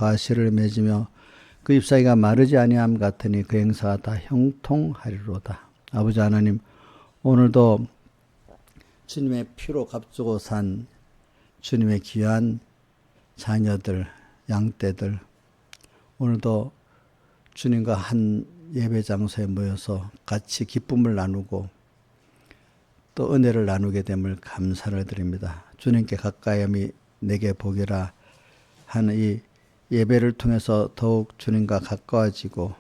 과실을 맺으며 그 잎사귀가 마르지 아니함 같으니 그 행사가 다 형통하리로다. 아버지 하나님, 오늘도 주님의 피로 값주고 산 주님의 귀한 자녀들, 양떼들, 오늘도 주님과 한 예배 장소에 모여서 같이 기쁨을 나누고 또 은혜를 나누게 됨을 감사를 드립니다. 주님께 가까이함이 내게 복이라 하는 이 예배를 통해서 더욱 주님과 가까워지고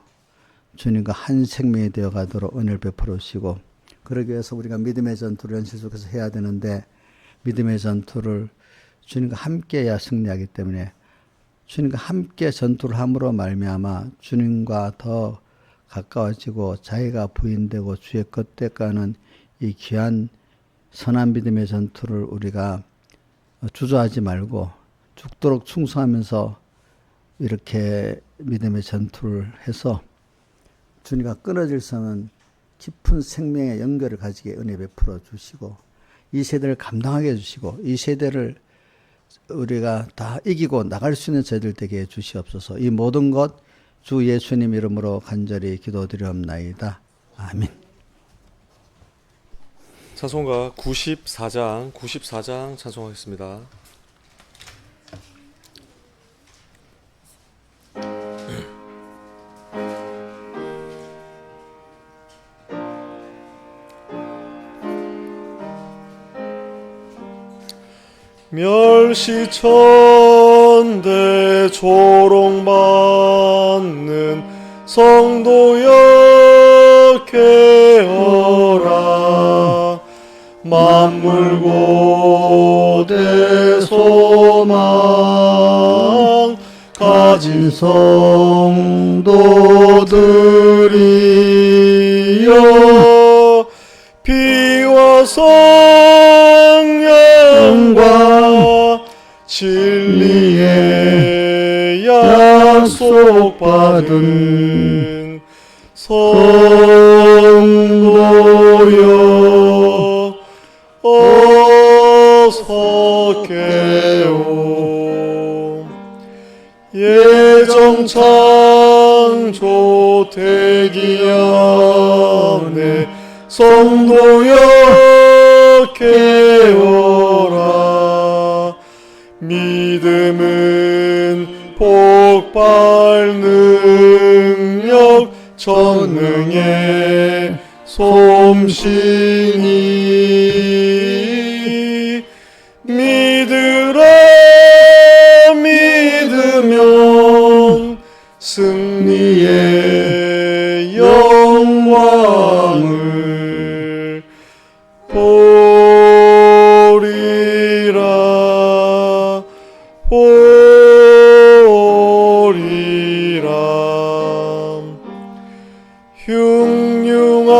주님과 한 생명이 되어 가도록 은혜를 베풀어 주시고, 그러기 위해서 우리가 믿음의 전투를 현실 속에서 해야 되는데, 믿음의 전투를 주님과 함께 해야 승리하기 때문에 주님과 함께 전투를 함으로 말미암아 주님과 더 가까워지고 자기가 부인되고 주의 것 되가는 이 귀한 선한 믿음의 전투를 우리가 주저하지 말고 죽도록 충성하면서 이렇게 믿음의 전투를 해서 주님과 끊어질 수 없는 깊은 생명의 연결을 가지게 은혜 베풀어 주시고, 이 세대를 감당하게 해주시고, 이 세대를 우리가 다 이기고 나갈 수 있는 저희들 되게 해주시옵소서. 이 모든 것 주 예수님 이름으로 간절히 기도드리옵나이다. 아멘. 찬송가 94장 찬송하겠습니다. 멸시천대 조롱받는 성도여 깨어라. 만물고대 소망 가진 성도들이여, 피와 성령과 진리의 약속받은 성도여 어서 깨오. 예정 창조 대기 안에 성도여 깨어라. 믿음은 폭발 능력 전능의 솜씨니, 믿으라 믿으면 승리의 영광을 보리라 보리라. 흉흉한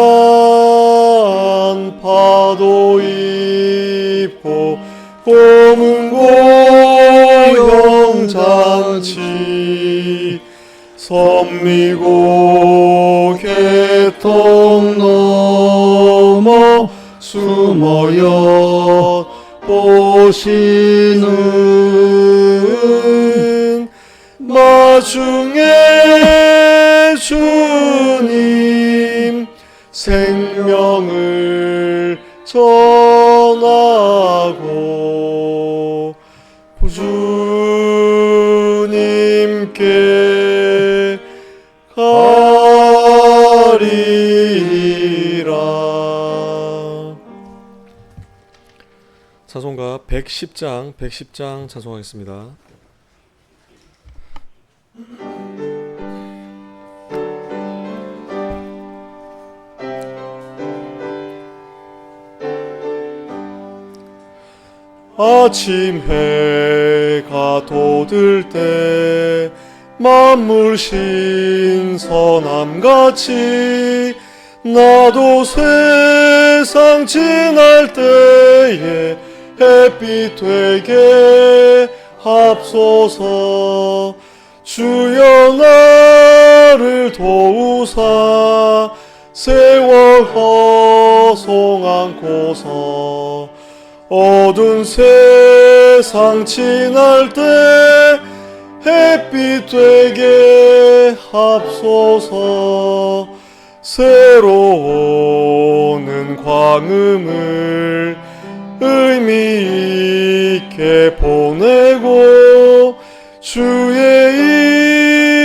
파도 입고 고문 고영잔치, 섬미고 개통 넘어 숨어여 보시는 마중에 주님 생명을 전하고 주님께 가리라. 찬송가 110장 찬송하겠습니다. 아침 해가 돋을 때 만물 신선함같이 나도 세상 지날 때에 햇빛 되게 합소서. 주여 나를 도우사 세월 허송 않고서 어두운 세상 지날 때 햇빛 되게 합소서. 새로 오는 광음을 의미 있게 보내고 주의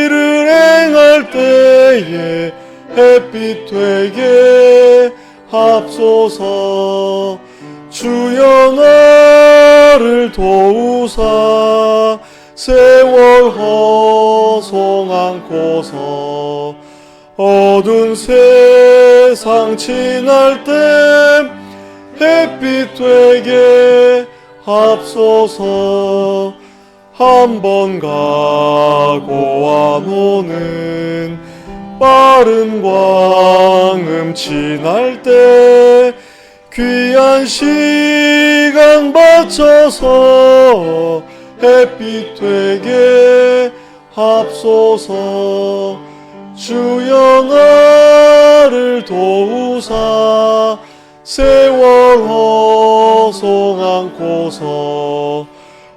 일을 행할 때에 햇빛 되게 합소서. 주여 나를 도우사 세월 허송 않고서 어두운 세상 지날 때 햇빛 되게 합소서. 한 번 가고 안 오는 빠른 광음 지날 때 귀한 시간 바쳐서 햇빛 되게 합소서. 주여 나를 도우사 세월 허송 않고서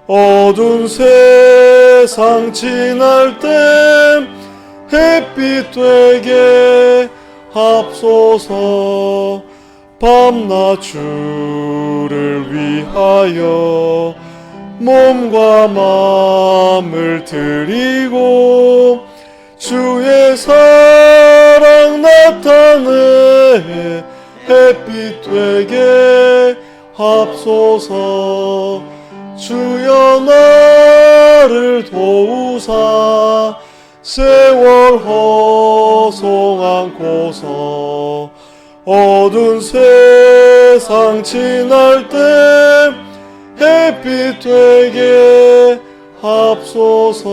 어두운 세상 지날 때 햇빛 되게 합소서. 밤낮 주를 위하여 몸과 마음을 드리고 주의 사랑 나타내 햇빛 되게 합소서. 주여 나를 도우사 세월 허송 않고서 어두운 세상 지날 때 햇빛 되게 합소서.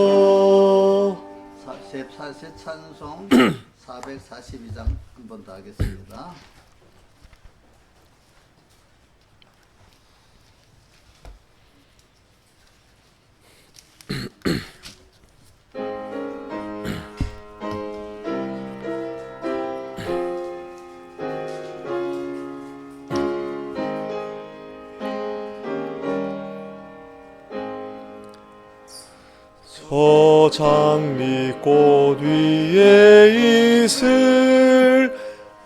제8세 찬송 442장 한 번 더 하겠습니다. 저 장미꽃 위에 있을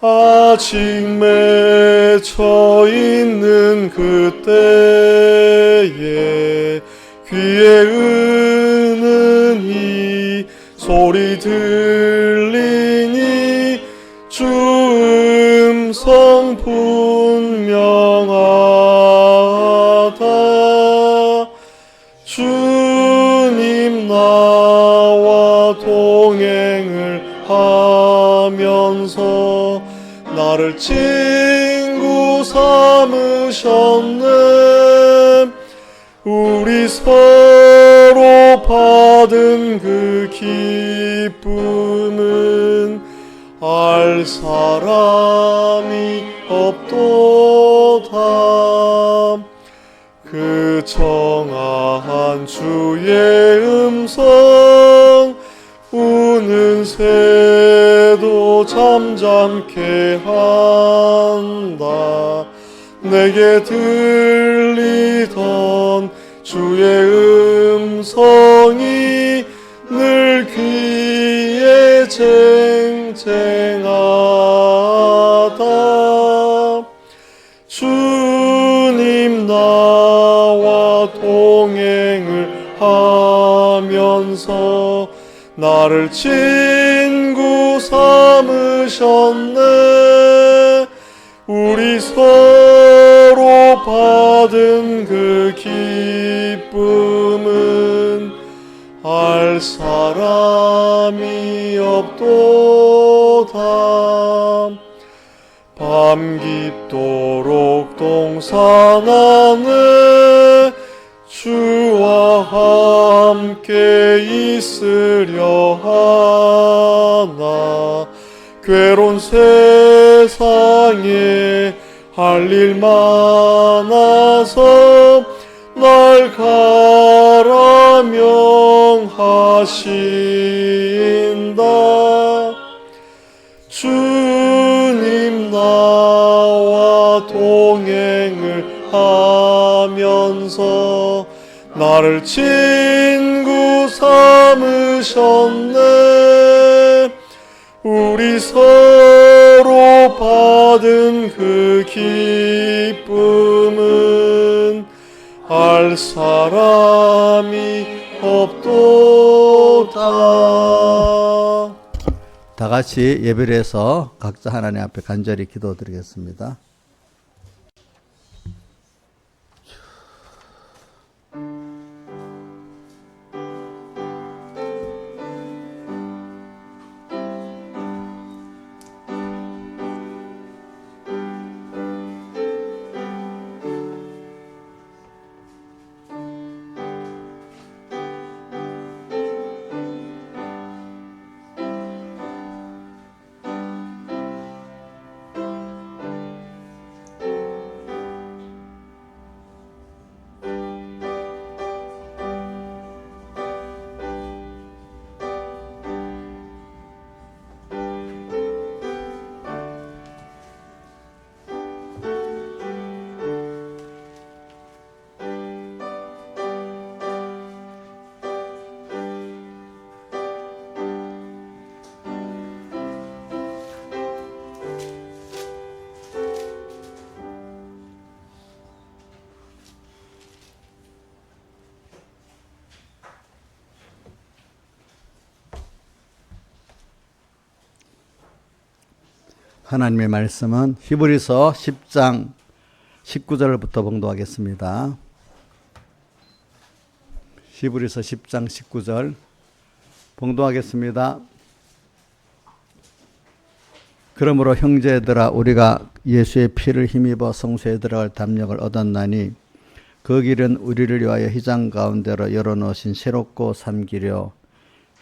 아직 맺혀 있는 그때에 귀에 은은히 소리 들리니 주 음성 분명하다. 주님 나와 동행을 하면서 나를 친구 삼으셨네. 우리 서로 받은 그 기쁨은 알 사람이 없도다. 그 정한 주의 음성 우는 새도 잠잠케 한다. 내게 들리던 주의 음성이 늘 귀에 쟁쟁하다. 주님 나와 동행을 하면서 나를 친구 삼으셨네. 우리 서로 받은 그 기쁨은 알 사람이 없도다. 밤 깊도록 동산 안에 주와 함께 있으려 하나. 괴로운 세상에 할 일 많아서 날 가라 명하신다. 주님 나와 동행을 하면서 나를 친구 삼으셨네. 우리 서로 받은 그 기쁨은 알 사람이 없도다. 다 같이 예배를 해서 각자 하나님 앞에 간절히 기도드리겠습니다. 하나님의 말씀은 히브리서 10장 19절부터 봉독하겠습니다. 히브리서 10장 19절 봉독하겠습니다. 그러므로 형제들아 우리가 예수의 피를 힘입어 성소에 들어갈 담력을 얻었나니 그 길은 우리를 위하여 휘장 가운데로 열어놓으신 새롭고 삼기려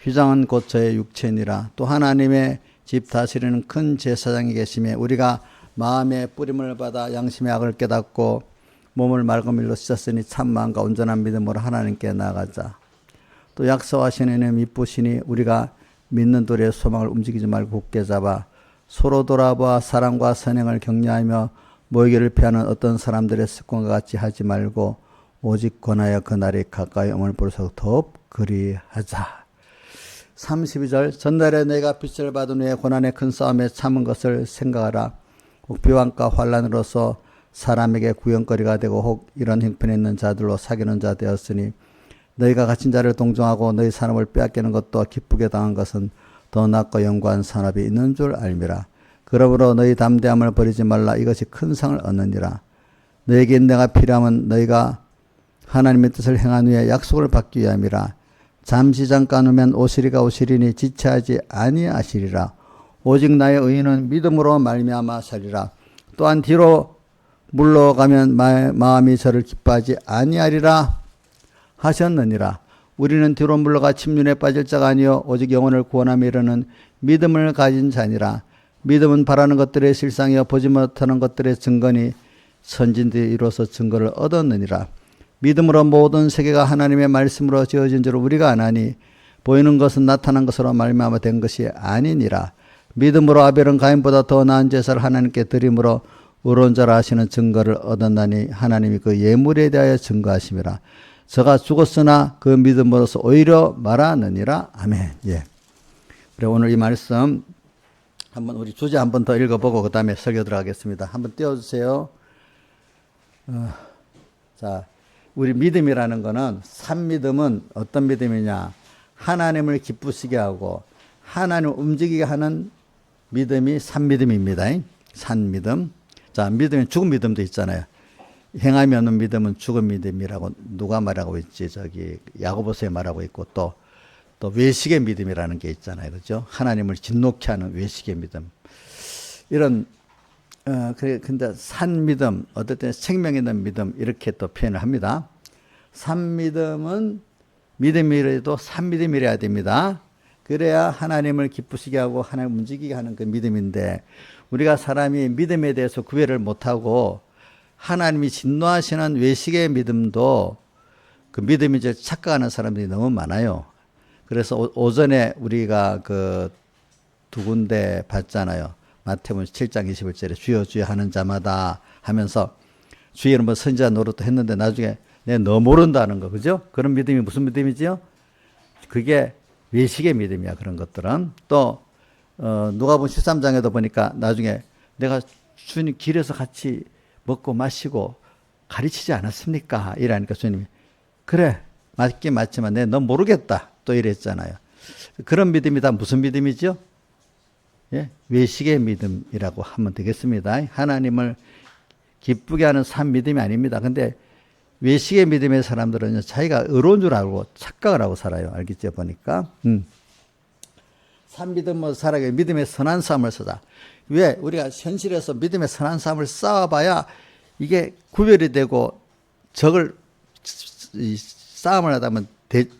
휘장은 곧 저의 육체니라. 또 하나님의 집 다스리는 큰 제사장이 계심에 우리가 마음의 뿌림을 받아 양심의 악을 깨닫고 몸을 맑은 물로 씻었으니 참 마음과 온전한 믿음으로 하나님께 나아가자. 또 약속하신 이는 이쁘시니 우리가 믿는 도리의 소망을 움직이지 말고 굳게 잡아 서로 돌아보아 사랑과 선행을 격려하며 모이기를 피하는 어떤 사람들의 습관과 같이 하지 말고 오직 권하여 그 날이 가까이 오물 볼수록 더욱 그리하자. 32절 전날에 내가 빛을 받은 후에 고난의 큰 싸움에 참은 것을 생각하라. 혹 비방과 환난으로서 사람에게 구연거리가 되고 혹 이런 형편에 있는 자들로 사귀는 자 되었으니 너희가 갇힌 자를 동정하고 너희 사람을 빼앗기는 것도 기쁘게 당한 것은 더 낫고 영구한 산업이 있는 줄 알미라. 그러므로 너희 담대함을 버리지 말라. 이것이 큰 상을 얻느니라. 너에게 내가 필요하면 너희가 하나님의 뜻을 행한 후에 약속을 받기 위함이라. 잠시 잠깐 후면 오시리가 오시리니 지체하지 아니하시리라. 오직 나의 의인은 믿음으로 말미암아 살리라. 또한 뒤로 물러가면 마음이 저를 기뻐하지 아니하리라 하셨느니라. 우리는 뒤로 물러가 침륜에 빠질 자가 아니요 오직 영혼을 구원하며 이르는 믿음을 가진 자니라. 믿음은 바라는 것들의 실상이요 보지 못하는 것들의 증거니 선진들이 이로써 증거를 얻었느니라. 믿음으로 모든 세계가 하나님의 말씀으로 지어진 줄 우리가 아나니 보이는 것은 나타난 것으로 말미암아 된 것이 아니니라. 믿음으로 아벨은 가인보다 더 나은 제사를 하나님께 드림으로 의로운 자라 하시는 증거를 얻었나니 하나님이 그 예물에 대하여 증거하심이라. 저가 죽었으나 그 믿음으로서 오히려 말하느니라. 아멘. 예. 그래 오늘 이 말씀 한번 우리 주제 한번 더 읽어보고 그 다음에 설교 들어가겠습니다. 한번 띄워주세요. 자. 우리 믿음이라는 거는 산믿음은 어떤 믿음이냐? 하나님을 기쁘시게 하고 하나님을 움직이게 하는 믿음이 산믿음입니다. 산믿음. 자, 믿음이 죽은 믿음도 있잖아요. 행함이 없는 믿음은 죽은 믿음이라고 누가 말하고 있지? 저기 야고보서에 말하고 있고 또 외식의 믿음이라는 게 있잖아요. 그렇죠? 하나님을 진노케 하는 외식의 믿음. 이런 근데 산 믿음, 어떨 때는 생명 있는 믿음, 이렇게 또 표현을 합니다. 산 믿음은 믿음이라도 산 믿음이라야 됩니다. 그래야 하나님을 기쁘시게 하고 하나님을 움직이게 하는 그 믿음인데, 우리가 사람이 믿음에 대해서 구별을 못하고 하나님이 진노하시는 외식의 믿음도 그 믿음이 이제 착각하는 사람들이 너무 많아요. 그래서 오전에 우리가 그 두 군데 봤잖아요. 마태복음 7장 21절에 주여 주여 하는 자마다 하면서 주의 이름 선지자 노릇도 했는데 나중에 너 모른다는 거, 그죠? 그런 믿음이 무슨 믿음이지요? 그게 외식의 믿음이야. 그런 것들은. 또 누가복음 13장에도 보니까 나중에 내가 주님 길에서 같이 먹고 마시고 가르치지 않았습니까? 이러니까 주님이 그래 맞긴 맞지만 내가 너 모르겠다 또 이랬잖아요. 그런 믿음이 다 무슨 믿음이죠? 예? 외식의 믿음이라고 하면 되겠습니다. 하나님을 기쁘게 하는 산 믿음이 아닙니다. 근데 외식의 믿음의 사람들은 자기가 의로운 줄 알고 착각을 하고 살아요. 알겠죠? 보니까. 산 믿음으로 살아야 믿음의 선한 싸움을 쓰자. 왜? 우리가 현실에서 믿음의 선한 싸움을 싸워봐야 이게 구별이 되고 적을 싸움을 하다 보면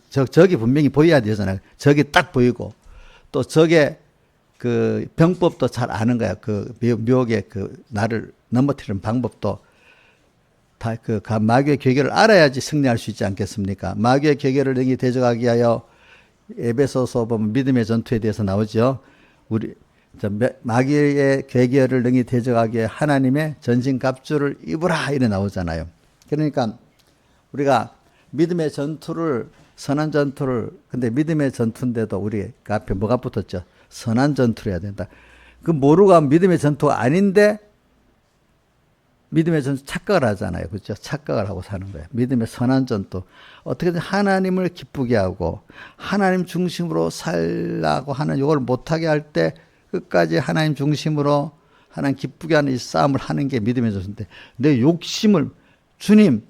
적이 분명히 보여야 되잖아요. 적이 딱 보이고 또 적의 그 병법도 잘 아는 거야. 그 묘하게 그 나를 넘어뜨리는 방법도 다 그 마귀의 계계를 알아야지 승리할 수 있지 않겠습니까? 마귀의 계계를 능히 대적하기 위하여 에베소서 보면 믿음의 전투에 대해서 나오죠. 우리 마귀의 계계를 능히 대적하기 위해 하나님의 전신갑주를 입으라 이래 나오잖아요. 그러니까 우리가 믿음의 전투를 선한 전투를 근데 믿음의 전투인데도 우리 그 앞에 뭐가 붙었죠? 선한 전투를 해야 된다. 그 모르고 하면 믿음의 전투가 아닌데 믿음의 전투 착각을 하잖아요. 그렇죠? 착각을 하고 사는 거예요. 믿음의 선한 전투. 어떻게든 하나님을 기쁘게 하고 하나님 중심으로 살라고 하는 이걸 못하게 할 때 끝까지 하나님 중심으로 하나님 기쁘게 하는 이 싸움을 하는 게 믿음의 전투인데 내 욕심을 주님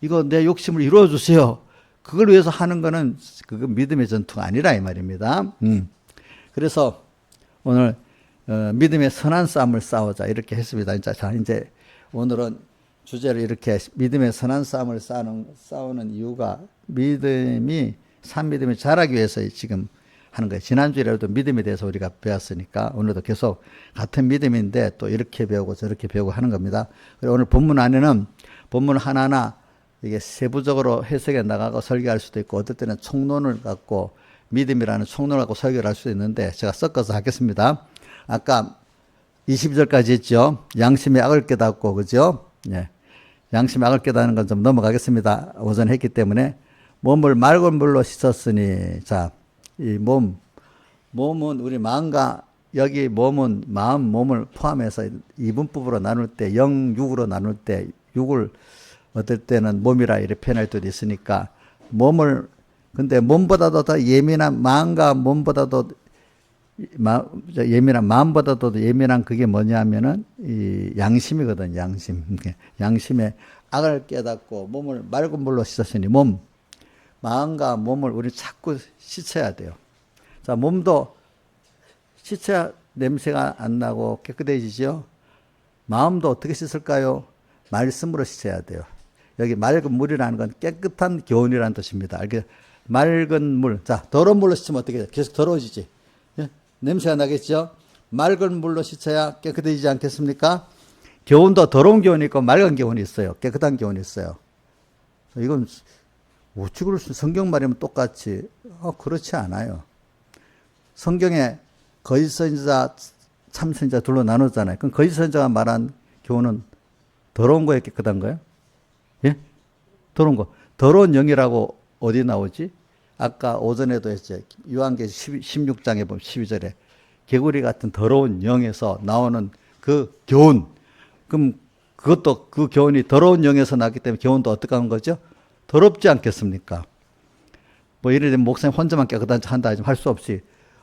이거 내 욕심을 이루어주세요. 그걸 위해서 하는 거는 그거 믿음의 전투가 아니라 이 말입니다. 그래서 오늘 믿음의 선한 싸움을 싸우자 이렇게 했습니다. 자 이제 오늘은 주제를 이렇게 믿음의 선한 싸움을 싸우는 이유가 믿음이 산 믿음이 자라기 위해서 지금 하는 거예요. 지난주에라도 믿음에 대해서 우리가 배웠으니까 오늘도 계속 같은 믿음인데 또 이렇게 배우고 저렇게 배우고 하는 겁니다. 그리고 오늘 본문 안에는 본문 하나하나 이게 세부적으로 해석해 나가고 설교할 수도 있고 어떨 때는 총론을 갖고 믿음이라는 총론을 갖고 설교를 할 수도 있는데 제가 섞어서 하겠습니다. 아까 22절까지 했죠. 양심의 악을 깨닫고 그죠? 예. 양심의 악을 깨닫는 건 좀 넘어가겠습니다. 오전에 했기 때문에 몸을 맑은 물로 씻었으니 자, 이 몸은 우리 마음과 여기 몸은 마음 몸을 포함해서 이분법으로 나눌 때 영육으로 나눌 때 육을 어떨 때는 몸이라 이렇게 표현할 때도 있으니까 몸을 근데 몸보다도 더 예민한 마음과 몸보다도 예민한 마음보다도 예민한 그게 뭐냐면은 이 양심이거든. 양심의 악을 깨닫고 몸을 맑은 물로 씻었으니 마음과 몸을 우리 자꾸 씻어야 돼요. 자, 몸도 씻어야 냄새가 안 나고 깨끗해지죠. 마음도 어떻게 씻을까요? 말씀으로 씻어야 돼요. 여기 맑은 물이라는 건 깨끗한 교훈이라는 뜻입니다. 맑은 물. 자, 더러운 물로 씻으면 어떻게 돼요? 계속 더러워지지. 예? 냄새가 나겠죠? 맑은 물로 씻어야 깨끗해지지 않겠습니까? 교훈도 더러운 교훈이 있고 맑은 교훈이 있어요. 깨끗한 교훈이 있어요. 이건 어찌 그럴 수 성경 말이면 똑같이 그렇지 않아요. 성경에 거짓 선지자 참 선지자 둘로 나누잖아요. 그럼 거짓 선지자가 말한 교훈은 더러운 거에 깨끗한 거예요? 예? 더러운 거. 더러운 영이라고 어디 나오지? 아까 오전에도 했죠. 요한계시록 16장에 보면 12절에 개구리 같은 더러운 영에서 나오는 그 교훈. 그럼 그것도 그 교훈이 더러운 영에서 나왔기 때문에 교훈도 어떻게 하는 거죠? 더럽지 않겠습니까? 뭐 예를 들면 목사님 혼자만 깨끗한 척 한다 하지만 할 수 없이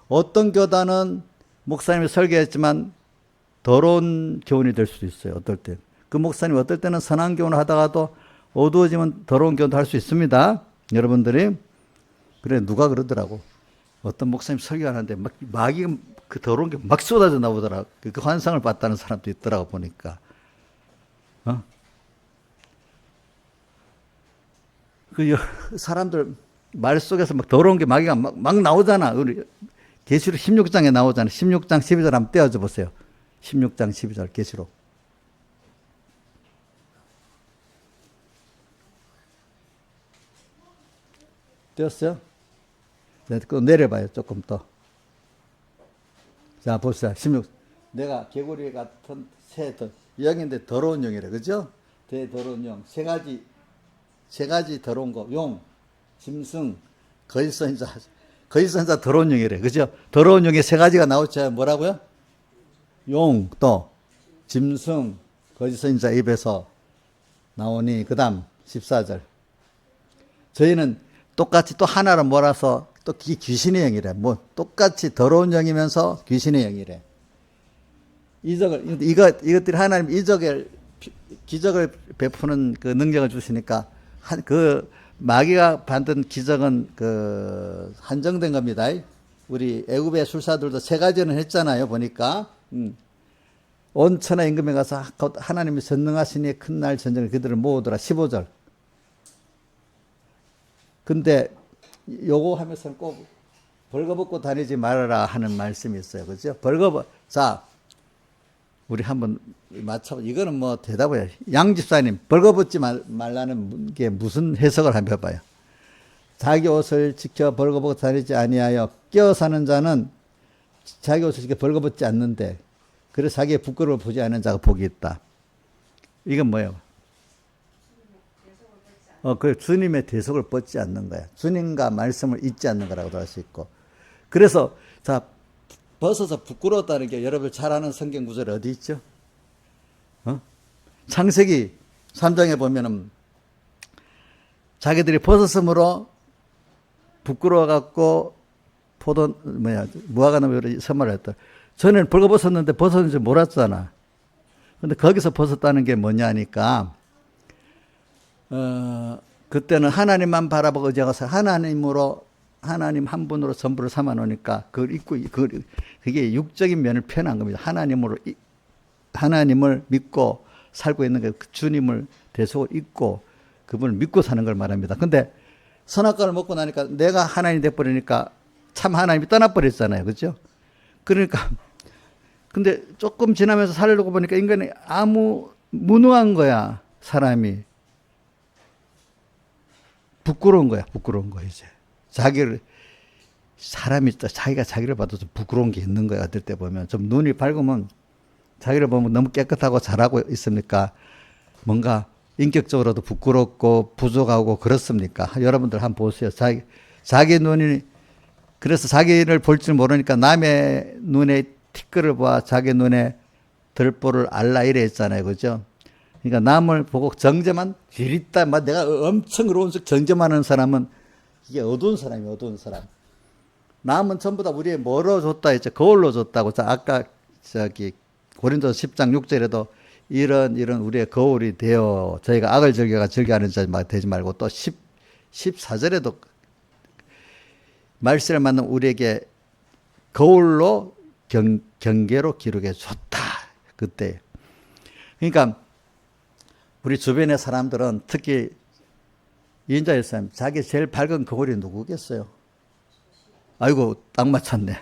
어떤 교단은 목사님이 설교했지만 더러운 교훈이 될 수도 있어요. 어떨 때. 그 목사님이 어떨 때는 선한 교훈을 하다가도 어두워지면 더러운 교훈도 할 수 있습니다. 여러분들이. 그래, 누가 그러더라고. 어떤 목사님 설교하는데 마귀가 그 더러운 게 막 쏟아져 나오더라. 그 환상을 봤다는 사람도 있더라고, 보니까. 사람들 말 속에서 막 더러운 게 마귀가 막 나오잖아. 우리 계시록 16장에 나오잖아. 16장 12절 한번 떼어줘 보세요. 16장 12절 계시록. 떼었어요? 네, 그거 내려봐요. 조금 더. 자, 봅시다. 16. 내가 개구리 같은 새 영인데 더러운 영이래. 그죠? 대더러운 영. 세 가지 더러운 거. 용, 짐승, 거짓 선지자. 거짓 선자 더러운 영이래. 그죠? 더러운 영이 세 가지가 나오죠. 뭐라고요? 용, 또 짐승, 거짓 선자 입에서 나오니. 그 다음 14절. 저희는 똑같이 또 하나로 몰아서 또 귀신의 영이래. 뭐 똑같이 더러운 영이면서 귀신의 영이래. 이것들이 하나님 기적을 베푸는 그 능력을 주시니까 그 마귀가 받은 기적은 한정된 겁니다. 우리 애굽의 술사들도 세 가지는 했잖아요. 보니까 온 천하 임금에 가서 하나님이 전능하시니 큰 날 전쟁을 그들을 모으더라. 15절. 근데 요거 하면서는 꼭 벌거벗고 다니지 말아라 하는 말씀이 있어요. 그죠? 자, 우리 한번 맞춰. 이거는 뭐 대답을 해. 양 집사님, 벌거벗지 말라는 게 무슨 해석을 한번 해봐요. 자기 옷을 지켜 벌거벗고 다니지 아니하여 껴 사는 자는 자기 옷을 지켜 벌거벗지 않는데, 그래서 자기의 부끄러움을 보지 않는 자가 복이 있다. 이건 뭐예요? 주님의 대속을 뻗지 않는 거야. 주님과 말씀을 잊지 않는 거라고도 할 수 있고. 그래서, 자, 벗어서 부끄러웠다는 게 여러분 잘 아는 성경 구절이 어디 있죠? 창세기 3장에 보면은 자기들이 벗었으므로 부끄러워갖고 무화과나무로 선물을 했다. 전에는 벌거벗었는데 벗었는지 몰랐잖아. 근데 거기서 벗었다는 게 뭐냐니까, 그때는 하나님만 바라보고 의지하고서 하나님 한 분으로 전부를 삼아 놓으니까 그걸 잊고, 그게 육적인 면을 표현한 겁니다. 하나님을 믿고 살고 있는 게 주님을 대속을 잊고 그분을 믿고 사는 걸 말합니다. 근데 선악과를 먹고 나니까 내가 하나님이 돼버리니까 참 하나님이 떠나버렸잖아요. 그죠? 그러니까, 근데 조금 지나면서 살려고 보니까 인간이 무능한 거야, 사람이. 부끄러운 거야, 이제. 사람이 자기가 자기를 봐도 좀 부끄러운 게 있는 거야. 어떨 때 보면. 좀 눈이 밝으면 자기를 보면 너무 깨끗하고 잘하고 있습니까? 뭔가 인격적으로도 부끄럽고 부족하고 그렇습니까? 여러분들 한번 보세요. 자기 눈이, 그래서 자기를 볼 줄 모르니까 남의 눈에 티끌을 봐 자기 눈에 들보를 알라 이래 했잖아요. 그죠? 그러니까 남을 보고 정죄만 지릿다. 내가 엄청 어려운 정죄만 하는 사람은 이게 어두운 사람이에요. 어두운 사람. 남은 전부 다 우리의 뭐로 줬다 했죠. 거울로 줬다고. 아까 고린도서 10장 6절에도 이런 우리의 거울이 되어 저희가 악을 즐겨가 즐겨하는 자 되지 말고, 또 14절에도 말씀을 만난 우리에게 거울로 경계로 기록해 줬다. 그때. 그러니까 우리 주변의 사람들은, 특히 이인자 일사님, 자기 제일 밝은 거울이 누구겠어요? 아이고, 딱 맞췄네.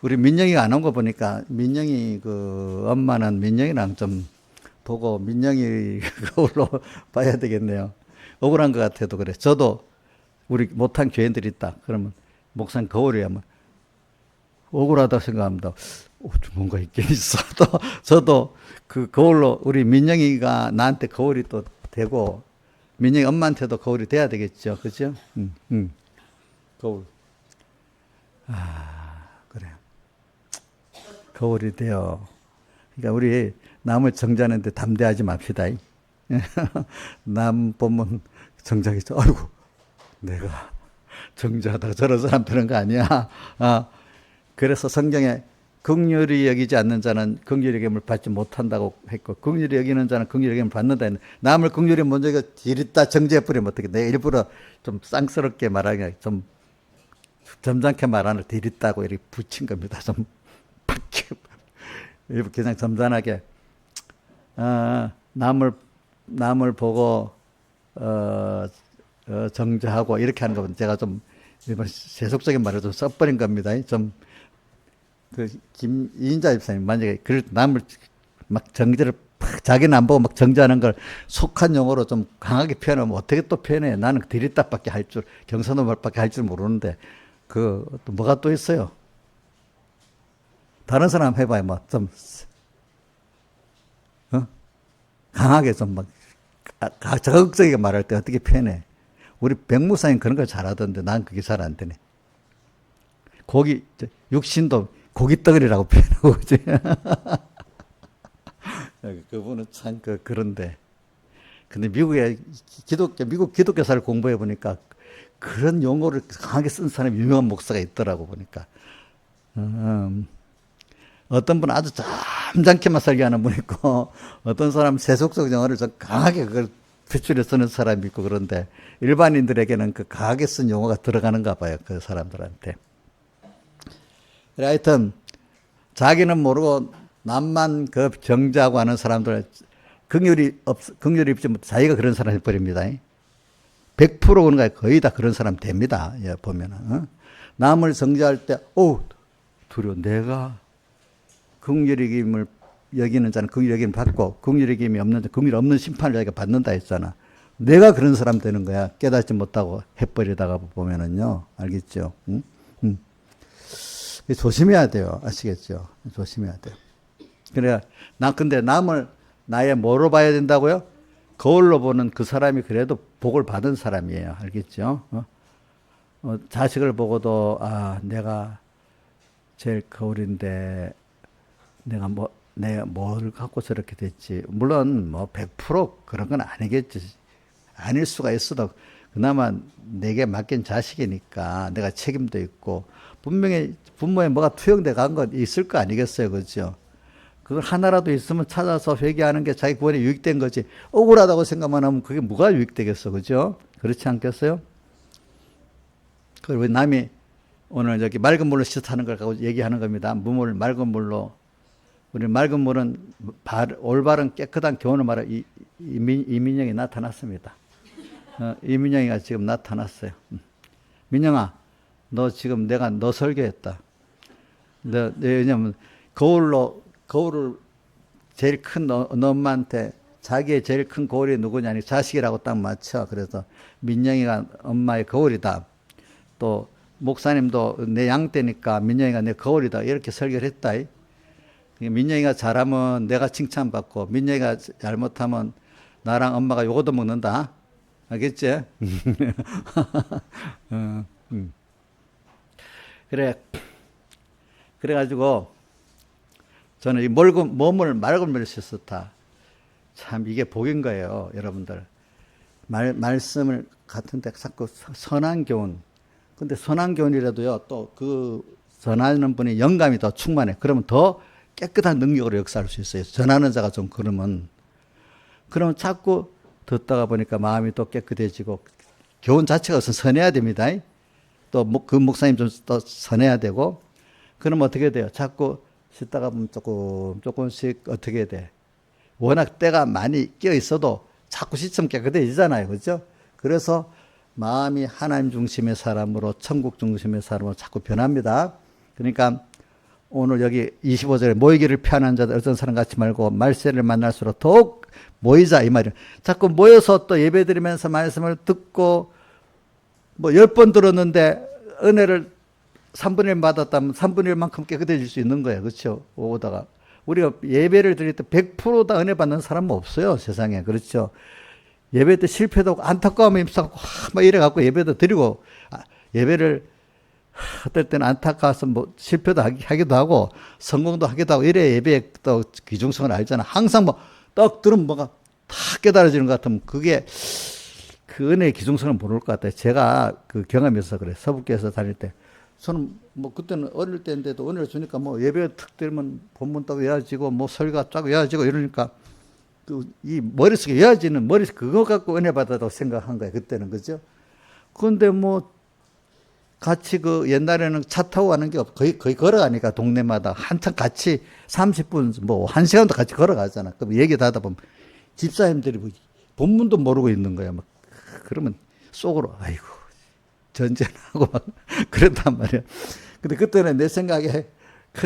우리 민영이가 안 온 거 보니까, 민영이 엄마는 민영이랑 좀 보고 민영이 거울로 봐야 되겠네요. 억울한 것 같아도 그래. 저도 우리 못한 교인들이 있다. 그러면 목사님 거울이 하면 억울하다고 생각합니다. 뭔가 있긴 있어. 저도 그 거울로, 우리 민영이가 나한테 거울이 또 되고, 민영이 엄마한테도 거울이 돼야 되겠죠. 그죠? 거울. 그래. 거울이 돼요. 그러니까 우리 남을 정죄하는데 담대하지 맙시다. 남 보면 정죄하겠죠. 아이고, 내가 정죄하다가 저런 사람 되는 거 아니야. 그래서 성경에 긍휼히 여기지 않는 자는 긍휼히 여김을 받지 못한다고 했고, 긍휼히 여기는 자는 긍휼히 여김을 받는다 했는데, 남을 긍휼히 먼저 지릿다 정죄해버리면 어떻게, 내가 일부러 좀 쌍스럽게 말하기, 좀 점잖게 말하는 디릿다고 이렇게 붙인 겁니다. 좀 일부 그냥 점잖하게 남을 보고 정죄하고 이렇게 하는 거는 제가 좀 일반 세속적인 말을 좀 써버린 겁니다. 좀 이인자 집사님 만약에 남을 막 정죄를 자기는 안 보고 막 정죄하는 걸 속한 용어로 좀 강하게 표현하면 어떻게 또 표현해? 나는 디릿답밖에 경선호 말밖에 할 줄 모르는데, 또 뭐가 또 있어요? 다른 사람 해봐요. 좀 강하게 좀 자극적이게 말할 때 어떻게 표현해? 우리 백무사님 그런 걸 잘하던데 난 그게 잘 안 되네. 육신도 고깃덩어리라고 표현하고, 그지? 그분은 참, 그런데. 근데 미국 기독교사를 공부해 보니까 그런 용어를 강하게 쓴 사람이 유명한 목사가 있더라고, 보니까. 어떤 분은 아주 잠잠케만 설교하는 분 있고, 어떤 사람은 세속적 용어를 좀 강하게 그걸 표출해 쓰는 사람이 있고, 그런데 일반인들에게는 그 강하게 쓴 용어가 들어가는가 봐요, 그 사람들한테. 그래, 하여튼, 자기는 모르고 남만 그 정죄하고 하는 사람들, 긍휼이 입지 못, 자기가 그런 사람이 버립니다. 100% 그런 거야. 거의 다 그런 사람 됩니다. 예, 보면은. 남을 정죄할 때, 두려워. 내가 긍휼의 김을 여기는 자는 긍휼의 김을 받고, 긍휼의 김이 없는 자, 긍휼 없는 심판을 자기가 받는다 했잖아. 내가 그런 사람 되는 거야. 깨닫지 못하고 해버리다가 보면은요. 알겠죠? 응? 조심해야 돼요. 아시겠죠? 조심해야 돼요. 그래, 근데 남을 나의 뭐로 봐야 된다고요? 거울로 보는 그 사람이 그래도 복을 받은 사람이에요. 알겠죠? 자식을 보고도, 내가 제일 거울인데, 내가 뭘 갖고 저렇게 됐지. 물론, 100% 그런 건 아니겠지. 아닐 수가 있어도, 그나마 내게 맡긴 자식이니까 내가 책임도 있고, 분명히 부모에 뭐가 투영돼 간 건 있을 거 아니겠어요. 그죠? 그걸 하나라도 있으면 찾아서 회개하는 게 자기 구원에 유익된 거지. 억울하다고 생각만 하면 그게 뭐가 유익되겠어. 그죠? 그렇지 않겠어요? 그리고 남이 오늘 저기 맑은 물로 씻어하는 걸 갖고 얘기하는 겁니다. 무물 맑은 물로. 우리 맑은 물은 올바른 깨끗한 교훈을 말하 이민영이 나타났습니다. 이민영이가 지금 나타났어요. 민영아, 너 지금 내가 너 설교했다. 왜냐면 거울을 제일 큰 너 엄마한테 자기의 제일 큰 거울이 누구냐니 자식이라고 딱 맞춰. 그래서 민영이가 엄마의 거울이다. 또 목사님도 내 양떼니까 민영이가 내 거울이다. 이렇게 설교를 했다. 민영이가 잘하면 내가 칭찬받고 민영이가 잘못하면 나랑 엄마가 요거도 먹는다. 알겠지? 그래가지고 저는 이 몸을 맑은 물에 씻었다. 참 이게 복인 거예요, 여러분들. 말씀을 같은데 자꾸 선한 교훈. 근데 선한 교훈이라도요, 또 그 전하는 분이 영감이 더 충만해. 그러면 더 깨끗한 능력으로 역사할 수 있어요. 전하는 자가 좀 그러면 자꾸 듣다가 보니까 마음이 또 깨끗해지고 교훈 자체가 우선 선해야 됩니다. 또 그 목사님 좀 더 선해야 되고 그럼 어떻게 돼요? 자꾸 씻다가 보면 조금씩 어떻게 돼? 워낙 때가 많이 끼어 있어도 자꾸 씻으면 깨끗해지잖아요. 그렇죠? 그래서 마음이 하나님 중심의 사람으로 천국 중심의 사람으로 자꾸 변합니다. 그러니까 오늘 여기 25절에 모이기를 피하는 자들 어떤 사람 같이 말고 말세를 만날수록 더욱 모이자 이 말이에요. 자꾸 모여서 또 예배드리면서 말씀을 듣고 10번 들었는데 은혜를 3분의 1 받았다면 3분의 1만큼 깨끗해질 수 있는 거예요. 그렇죠? 오다가 우리가 예배를 드릴 때 100%다 은혜 받는 사람은 없어요. 세상에. 그렇죠? 예배 때 실패도 하고 안타까움이 입사하고 막 이래갖고 예배도 드리고 예배를 어떨 때는 안타까워서 실패도 하기도 하고 성공도 하기도 하고 이래 예배의 또 귀중성을 알잖아. 항상 딱 들으면 뭐가 다 깨달아지는 것 같으면 그게 그 은혜의 귀중성을 모를 것 같아요. 제가 그 경험이 있어서 그래. 서북교에서 다닐 때 저는 그때는 어릴 때인데도 은혜를 주니까 예배 탁 들으면 본문 딱 외워지고 설교가 쫙 외워지고 이러니까 이 머릿속에 외워지는 머릿속 그거 갖고 은혜 받았다고 생각한 거예요. 그때는. 그죠? 그런데 같이 옛날에는 차 타고 가는 게 거의 걸어가니까 동네마다 한참 같이 30분, 1시간도 같이 걸어가잖아. 그럼 얘기도 하다 보면 집사님들이 본문도 모르고 있는 거야. 그러면 속으로, 아이고, 전전하고 그랬단 말이야. 근데 그때는 내 생각에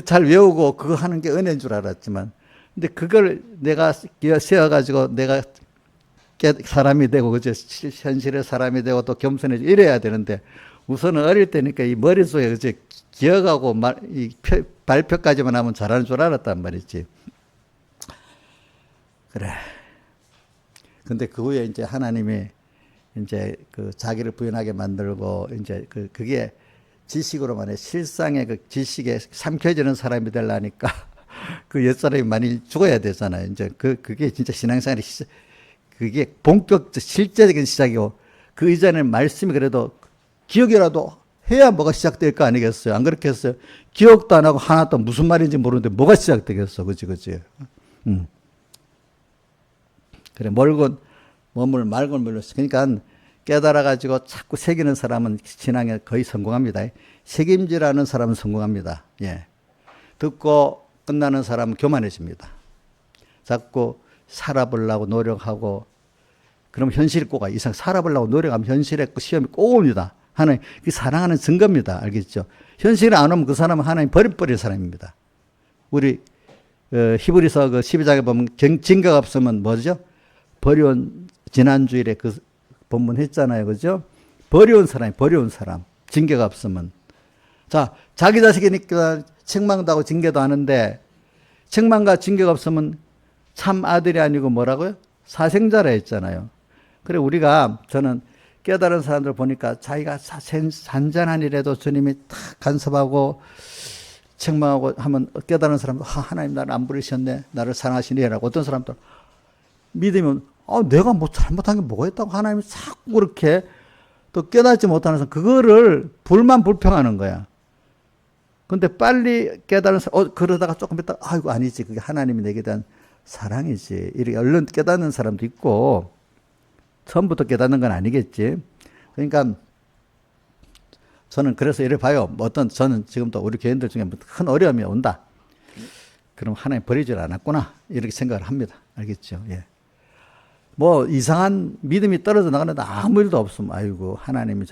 잘 외우고 그거 하는 게 은혜인 줄 알았지만, 근데 그걸 내가 세워가지고 내가 사람이 되고, 그죠? 현실의 사람이 되고 또 겸손해지고 이래야 되는데, 우선은 어릴 때니까 이 머릿속에 이제 기억하고 발표까지만 하면 잘하는 줄 알았단 말이지. 그래. 근데 그 후에 이제 하나님이 이제 자기를 부인하게 만들고 이제 그게 지식으로만 해. 실상의 그 지식에 삼켜지는 사람이 되려니까 그 옛사람이 많이 죽어야 되잖아요. 이제 그게 진짜 신앙생활이 그게 본격적 실제적인 시작이고 그 이전에는 말씀이 그래도 기억이라도 해야 뭐가 시작될 거 아니겠어요? 안 그렇겠어요? 기억도 안 하고 하나도 무슨 말인지 모르는데 뭐가 시작되겠어? 그치? 그래, 머물 맑은 물로. 그러니까 깨달아가지고 자꾸 새기는 사람은 신앙에 거의 성공합니다. 책임지라는 사람은 성공합니다. 예. 듣고 끝나는 사람은 교만해집니다. 자꾸 살아보려고 노력하고, 그럼 현실이 꼭 와. 이상 살아보려고 노력하면 현실에 시험이 꼭 옵니다. 하나님, 그 사랑하는 증거입니다. 알겠죠? 현실에 안 오면 그 사람은 하나님 버릴 사람입니다. 우리, 히브리서 그 12장에 보면 증거가 없으면 뭐죠? 버려온, 지난주일에 그 본문 했잖아요. 그죠? 버려온 사람. 징계가 없으면. 자, 자기 자식이니까 책망도 하고 징계도 하는데, 책망과 징계가 없으면 참 아들이 아니고 뭐라고요? 사생자라 했잖아요. 그래, 저는 깨달은 사람들 보니까 자기가 잔잔한 일에도 주님이 탁 간섭하고 책망하고 하면 깨달은 사람도, 하나님 나를 안 부르셨네. 나를 사랑하시니라고. 어떤 사람들 믿으면, 내가 뭐 잘못한 게 뭐가 있다고 하나님이 자꾸 그렇게 또 깨닫지 못하는 사람, 그거를 불평하는 거야. 근데 빨리 깨달은 사람, 그러다가 조금 있다가, 아이고, 아니지. 그게 하나님이 내게 대한 사랑이지. 이렇게 얼른 깨닫는 사람도 있고, 처음부터 깨닫는 건 아니겠지. 그러니까, 저는 그래서 이래 봐요. 저는 지금도 우리 교인들 중에 큰 어려움이 온다. 그럼 하나님 버리질 않았구나. 이렇게 생각을 합니다. 알겠죠? 예. 뭐, 이상한 믿음이 떨어져 나가는데 아무 일도 없으면, 아이고, 하나님이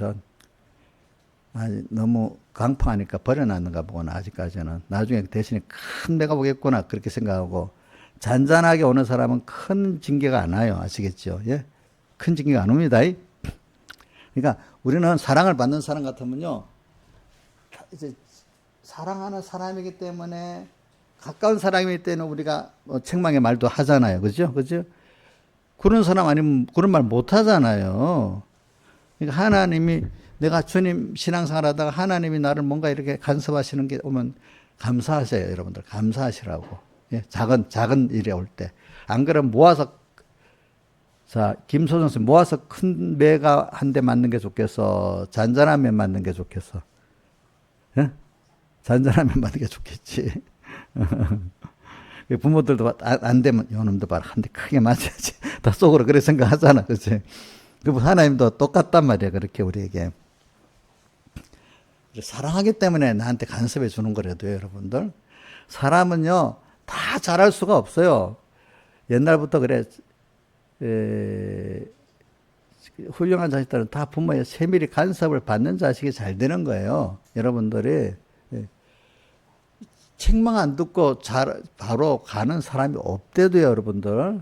너무 강팍하니까 버려놨는가 보구나, 아직까지는. 나중에 대신에 큰 배가 오겠구나, 그렇게 생각하고, 잔잔하게 오는 사람은 큰 징계가 안 와요. 아시겠죠? 예? 큰 징계가 안 옵니다. 그러니까 우리는 사랑을 받는 사람 같으면요, 이제 사랑하는 사람이기 때문에, 가까운 사람이기 때문에 우리가 책망의 말도 하잖아요. 그죠? 그런 사람 아니면 그런 말 못 하잖아요. 그러니까 하나님이, 내가 주님 신앙생활 하다가 하나님이 나를 뭔가 이렇게 간섭하시는 게 오면 감사하세요, 여러분들. 감사하시라고. 예, 작은 일에 올 때. 안 그러면 김소정 선생 모아서 큰 매가 한 대 맞는 게 좋겠어? 잔잔한 매 맞는 게 좋겠어? 예? 잔잔한 매 맞는 게 좋겠지. 부모들도 안 되면 요놈도 봐라. 한 대 크게 맞아야지. 다 속으로 그렇게 생각하잖아. 그치? 그 하나님도 똑같단 말이야. 그렇게 우리에게. 사랑하기 때문에 나한테 간섭해 주는 거라도요, 여러분들. 사람은요, 다 잘할 수가 없어요. 옛날부터 그래, 훌륭한 자식들은 다 부모의 세밀히 간섭을 받는 자식이 잘 되는 거예요. 여러분들이. 책망 안 듣고 바로 가는 사람이 없대도요, 여러분들.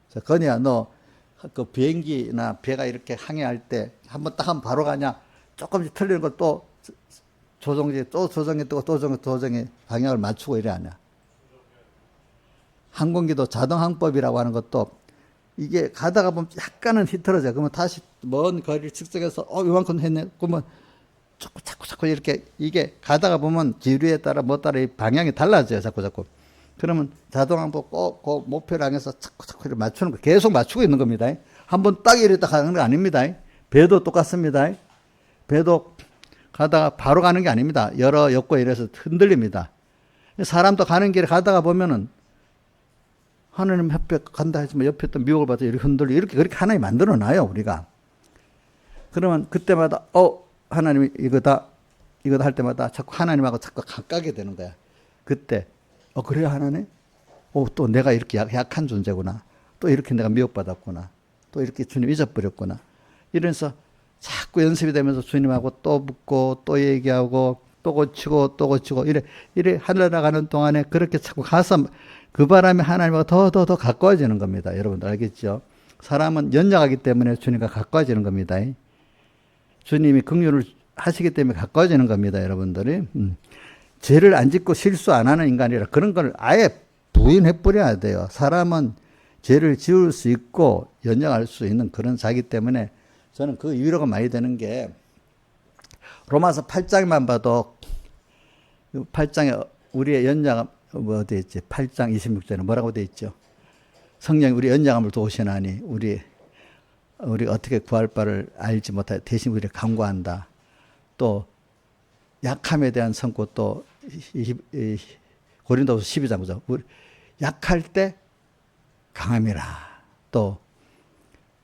자, 건이야, 너 그 비행기나 배가 이렇게 항해할 때 한번 딱 하면 바로 가냐? 조금씩 틀리는 걸 또 조정해 방향을 맞추고 이래 하냐? 항공기도 자동항법이라고 하는 것도 이게 가다가 보면 약간은 흐트러져. 그러면 다시 먼 거리를 측정해서 이만큼 했네. 그러면 자꾸 이렇게 이게 가다가 보면 기류에 따라 이 방향이 달라져요. 자꾸. 그러면 자동항법 꼭 목표를 향해서 자꾸 이렇게 맞추는 거 계속 맞추고 있는 겁니다. 한번 딱 이랬다 가는 거 아닙니다. 배도 똑같습니다. 배도 가다가 바로 가는 게 아닙니다. 여러 여건에 이래서 흔들립니다. 사람도 가는 길에 가다가 보면은 하나님 옆에 간다 하지만 옆에 또 미혹을 받아 이렇게 흔들리고 이렇게 그렇게 하나님 만들어 놔요, 우리가. 그러면 그때마다 하나님이 이거다 할 때마다 자꾸 하나님하고 자꾸 가까게 되는 거야. 그때 그래야 하나님? 또 내가 이렇게 약한 존재구나. 또 이렇게 내가 미혹받았구나. 또 이렇게 주님 잊어버렸구나. 이러면서 자꾸 연습이 되면서 주님하고 또 붙고 또 얘기하고 또 고치고 이래 하늘나가는 동안에 그렇게 자꾸 가서 그 바람에 하나님과 더 가까워지는 겁니다. 여러분들 알겠죠? 사람은 연약하기 때문에 주님과 가까워지는 겁니다. 주님이 긍휼을 하시기 때문에 가까워지는 겁니다. 여러분들이. 죄를 안 짓고 실수 안 하는 인간이라 그런 걸 아예 부인해버려야 돼요. 사람은 죄를 지을 수 있고 연약할 수 있는 그런 자기 때문에 저는 그 위로가 많이 되는 게 로마서 8장만 봐도 8장에 우리의 연장함 뭐 돼 있지? 8장 26절에 뭐라고 돼 있죠? 성령이 우리 연장함을 도우시나니 우리 어떻게 구할 바를 알지 못하여 대신 우리를 간구한다. 또 약함에 대한 선고 또 고린도후서 12장 보죠. 우리 약할 때 강함이라.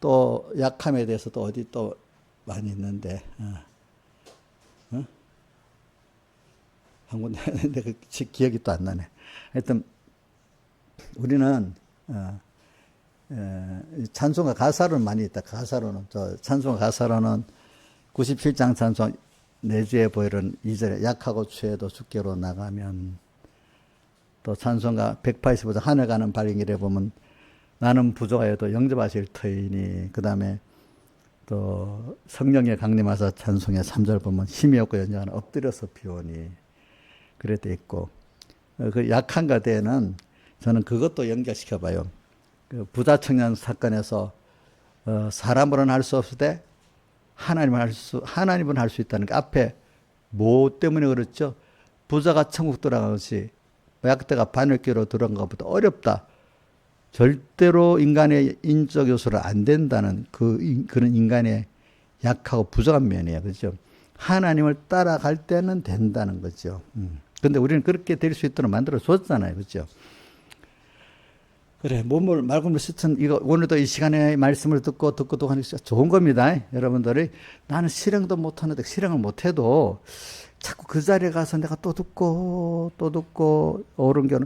또 약함에 대해서 또 어디 또 많이 있는데 한 군데 했는데 그 기억이 또 안 나네. 하여튼 우리는 찬송가 가사로는 많이 있다. 가사로는 찬송가 가사로는 97장 찬송 내주에 보이는 2절에 약하고 취해도 주께로 나가면, 또 찬송가 185장 하늘 가는 발길에 보면 나는 부족하여도 영접하실 터이니, 그 다음에 또 성령의 강림하사 찬송의 3절 보면 힘이 없고 연장하는 엎드려서 비오니 그래 돼 있고, 그 약한 가대에는 저는 그것도 연결시켜 봐요. 그 부자 청년 사건에서 사람으로는 할 수 없을 때 하나님은 할 수 있다는 게, 앞에 뭐 때문에 그렇죠? 부자가 천국 들어간 것이 약대가 바늘귀로 들어간 것보다 어렵다. 절대로 인간의 인적 요소는 안 된다는 그런 인간의 약하고 부족한 면이에요. 그렇죠? 하나님을 따라갈 때는 된다는 거죠. 근데 우리는 그렇게 될 수 있도록 만들어 줬잖아요. 그렇죠? 그래, 몸을 맑음으로 씻은, 이거 오늘도 이 시간에 말씀을 듣고 하는 게 좋은 겁니다. 여러분들이 나는 실행도 못하는데, 실행을 못해도 자꾸 그 자리에 가서 내가 또 듣고 옳은 교는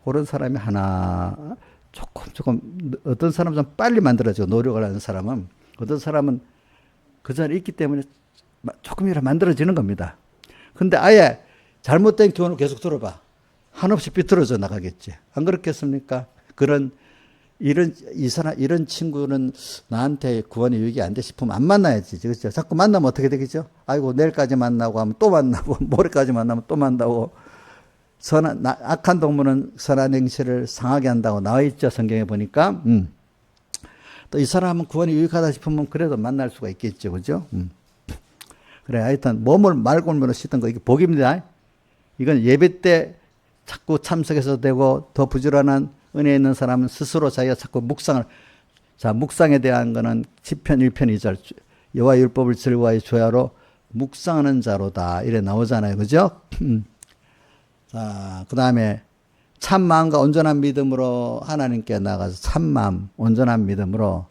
옳은 사람이 하나, 조금 어떤 사람은 좀 빨리 만들어지고 노력을 하는 사람은, 어떤 사람은 그 자리에 있기 때문에 조금이라도 만들어지는 겁니다. 근데 아예 잘못된 교훈을 계속 들어봐. 한없이 삐뚤어져 나가겠지. 안 그렇겠습니까? 이런 친구는 나한테 구원이 유익이 안 돼 싶으면 안 만나야지. 그렇죠? 자꾸 만나면 어떻게 되겠죠? 아이고, 내일까지 만나고 하면 또 만나고, 모레까지 만나면 또 만나고, 악한 동물은 선한 행실을 상하게 한다고 나와 있죠. 성경에 보니까. 또 이 사람은 구원이 유익하다 싶으면 그래도 만날 수가 있겠죠. 그죠? 그래, 하여튼 몸을 맑음으로 씻던 거, 이게 복입니다. 이건 예배 때 자꾸 참석해서 되고, 더 부지런한 은혜 있는 사람은 스스로 자기가 자꾸 묵상에 대한 거는 시편 1편 2절, 여호와의 율법을 즐거워하여 조야로 묵상하는 자로다. 이래 나오잖아요. 그죠? 자, 그 다음에 참 마음과 온전한 믿음으로 하나님께 나가서 참 마음, 온전한 믿음으로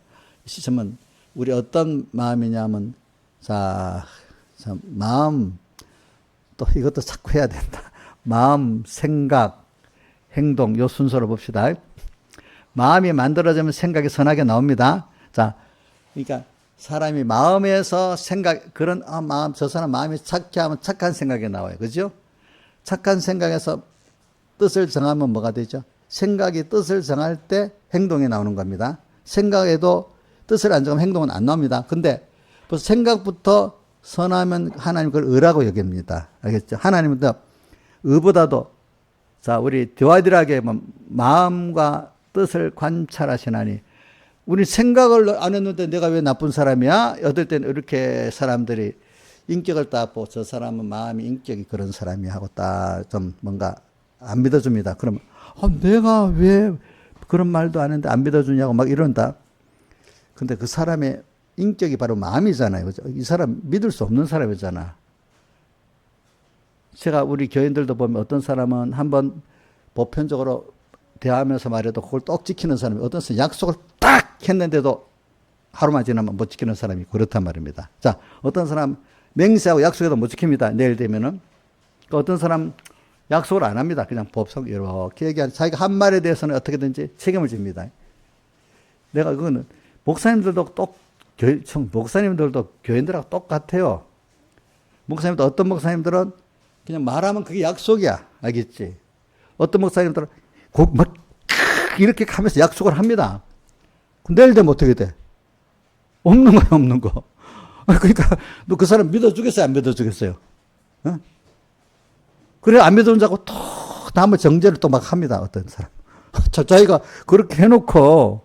시점은 우리 어떤 마음이냐면, 자, 마음, 또 이것도 자꾸 해야 된다. 마음, 생각, 행동, 요 순서로 봅시다. 마음이 만들어지면 생각이 선하게 나옵니다. 자, 그러니까 사람이 마음에서 저 사람 마음이 착해 하면 착한 생각이 나와요. 그죠? 착한 생각에서 뜻을 정하면 뭐가 되죠? 생각이 뜻을 정할 때 행동이 나오는 겁니다. 생각에도 뜻을 안 정하면 행동은 안 나옵니다. 근데 벌써 생각부터 선하면 하나님 그걸 의라고 여깁니다. 알겠죠? 하나님은 더 의보다도, 자, 우리 디와이드하게 마음과 뜻을 관찰하시나니, 우리 생각을 안 했는데 내가 왜 나쁜 사람이야? 어떨 때는 이렇게 사람들이 인격을 딱 보고 저 사람은 마음이 인격이 그런 사람이 하고 딱 좀 뭔가 안 믿어줍니다. 그러면 내가 왜 그런 말도 안 했는데 안 믿어주냐고 막 이런다. 근데 그 사람의 인격이 바로 마음이잖아요. 그죠? 이 사람 믿을 수 없는 사람이잖아. 제가 우리 교인들도 보면 어떤 사람은 한번 보편적으로 대하면서 말해도 그걸 똑 지키는 사람이, 어떤 사람은 약속을 딱 했는데도 하루만 지나면 못 지키는 사람이 그렇단 말입니다. 자, 어떤 사람 맹세하고 약속해도 못 지킵니다. 내일 되면은. 어떤 사람 약속을 안 합니다. 그냥 법석 이렇게 얘기하는, 자기가 한 말에 대해서는 어떻게든지 책임을 집니다. 내가 그거는 목사님들도 교인들하고 똑같아요. 목사님도 어떤 목사님들은 그냥 말하면 그게 약속이야. 알겠지? 어떤 목사님들은 막 이렇게 하면서 약속을 합니다. 내일 되면 어떻게 돼? 없는 거야, 없는 거. 그러니까 너 그 사람 믿어주겠어요, 안 믿어주겠어요? 어? 그래, 안 믿어준 자고 또 남의 정죄를 또 막 합니다. 어떤 사람. 자기가 그렇게 해놓고,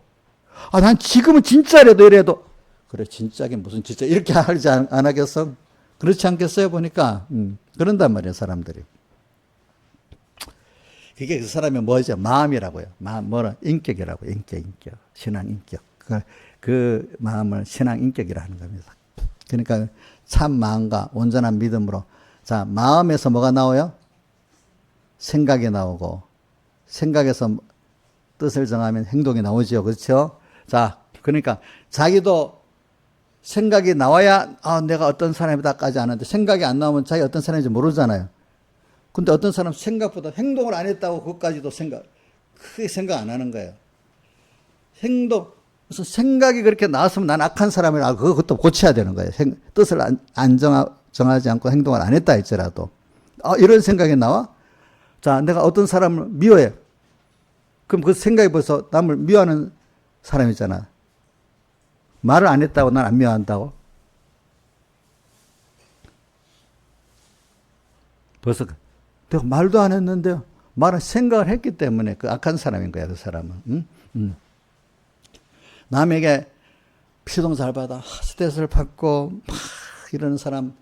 난 지금은 진짜라도 이래도, 그래, 진짜긴 무슨 진짜, 이렇게 하지 안 하겠어? 그렇지 않겠어요? 보니까. 그런단 말이에요, 사람들이. 그게 그 사람의 뭐죠? 마음이라고요. 뭐라? 인격이라고. 인격. 신앙 인격. 그 마음을 신앙 인격이라 하는 겁니다. 그러니까 참 마음과 온전한 믿음으로. 자, 마음에서 뭐가 나와요? 생각이 나오고, 생각에서 뜻을 정하면 행동이 나오죠. 그렇죠? 자, 그러니까 자기도 생각이 나와야, 내가 어떤 사람이다까지 아는데, 생각이 안 나오면 자기 어떤 사람인지 모르잖아요. 근데 어떤 사람 생각보다 행동을 안 했다고 그것까지도 크게 생각 안 하는 거예요. 그래서 생각이 그렇게 나왔으면 난 악한 사람이라 그것도 고쳐야 되는 거예요. 뜻을 정하지 않고 행동을 안 했다 할지라도. 이런 생각이 나와? 자, 내가 어떤 사람을 미워해. 그럼 그 생각이 벌써 남을 미워하는 사람이잖아. 말을 안 했다고 난 안 미워한다고? 벌써 내가 말도 안 했는데 말은 생각을 했기 때문에 그 악한 사람인 거야, 그 사람은. 남에게 피동 잘 받아 스트레스를 받고 막 이러는 사람,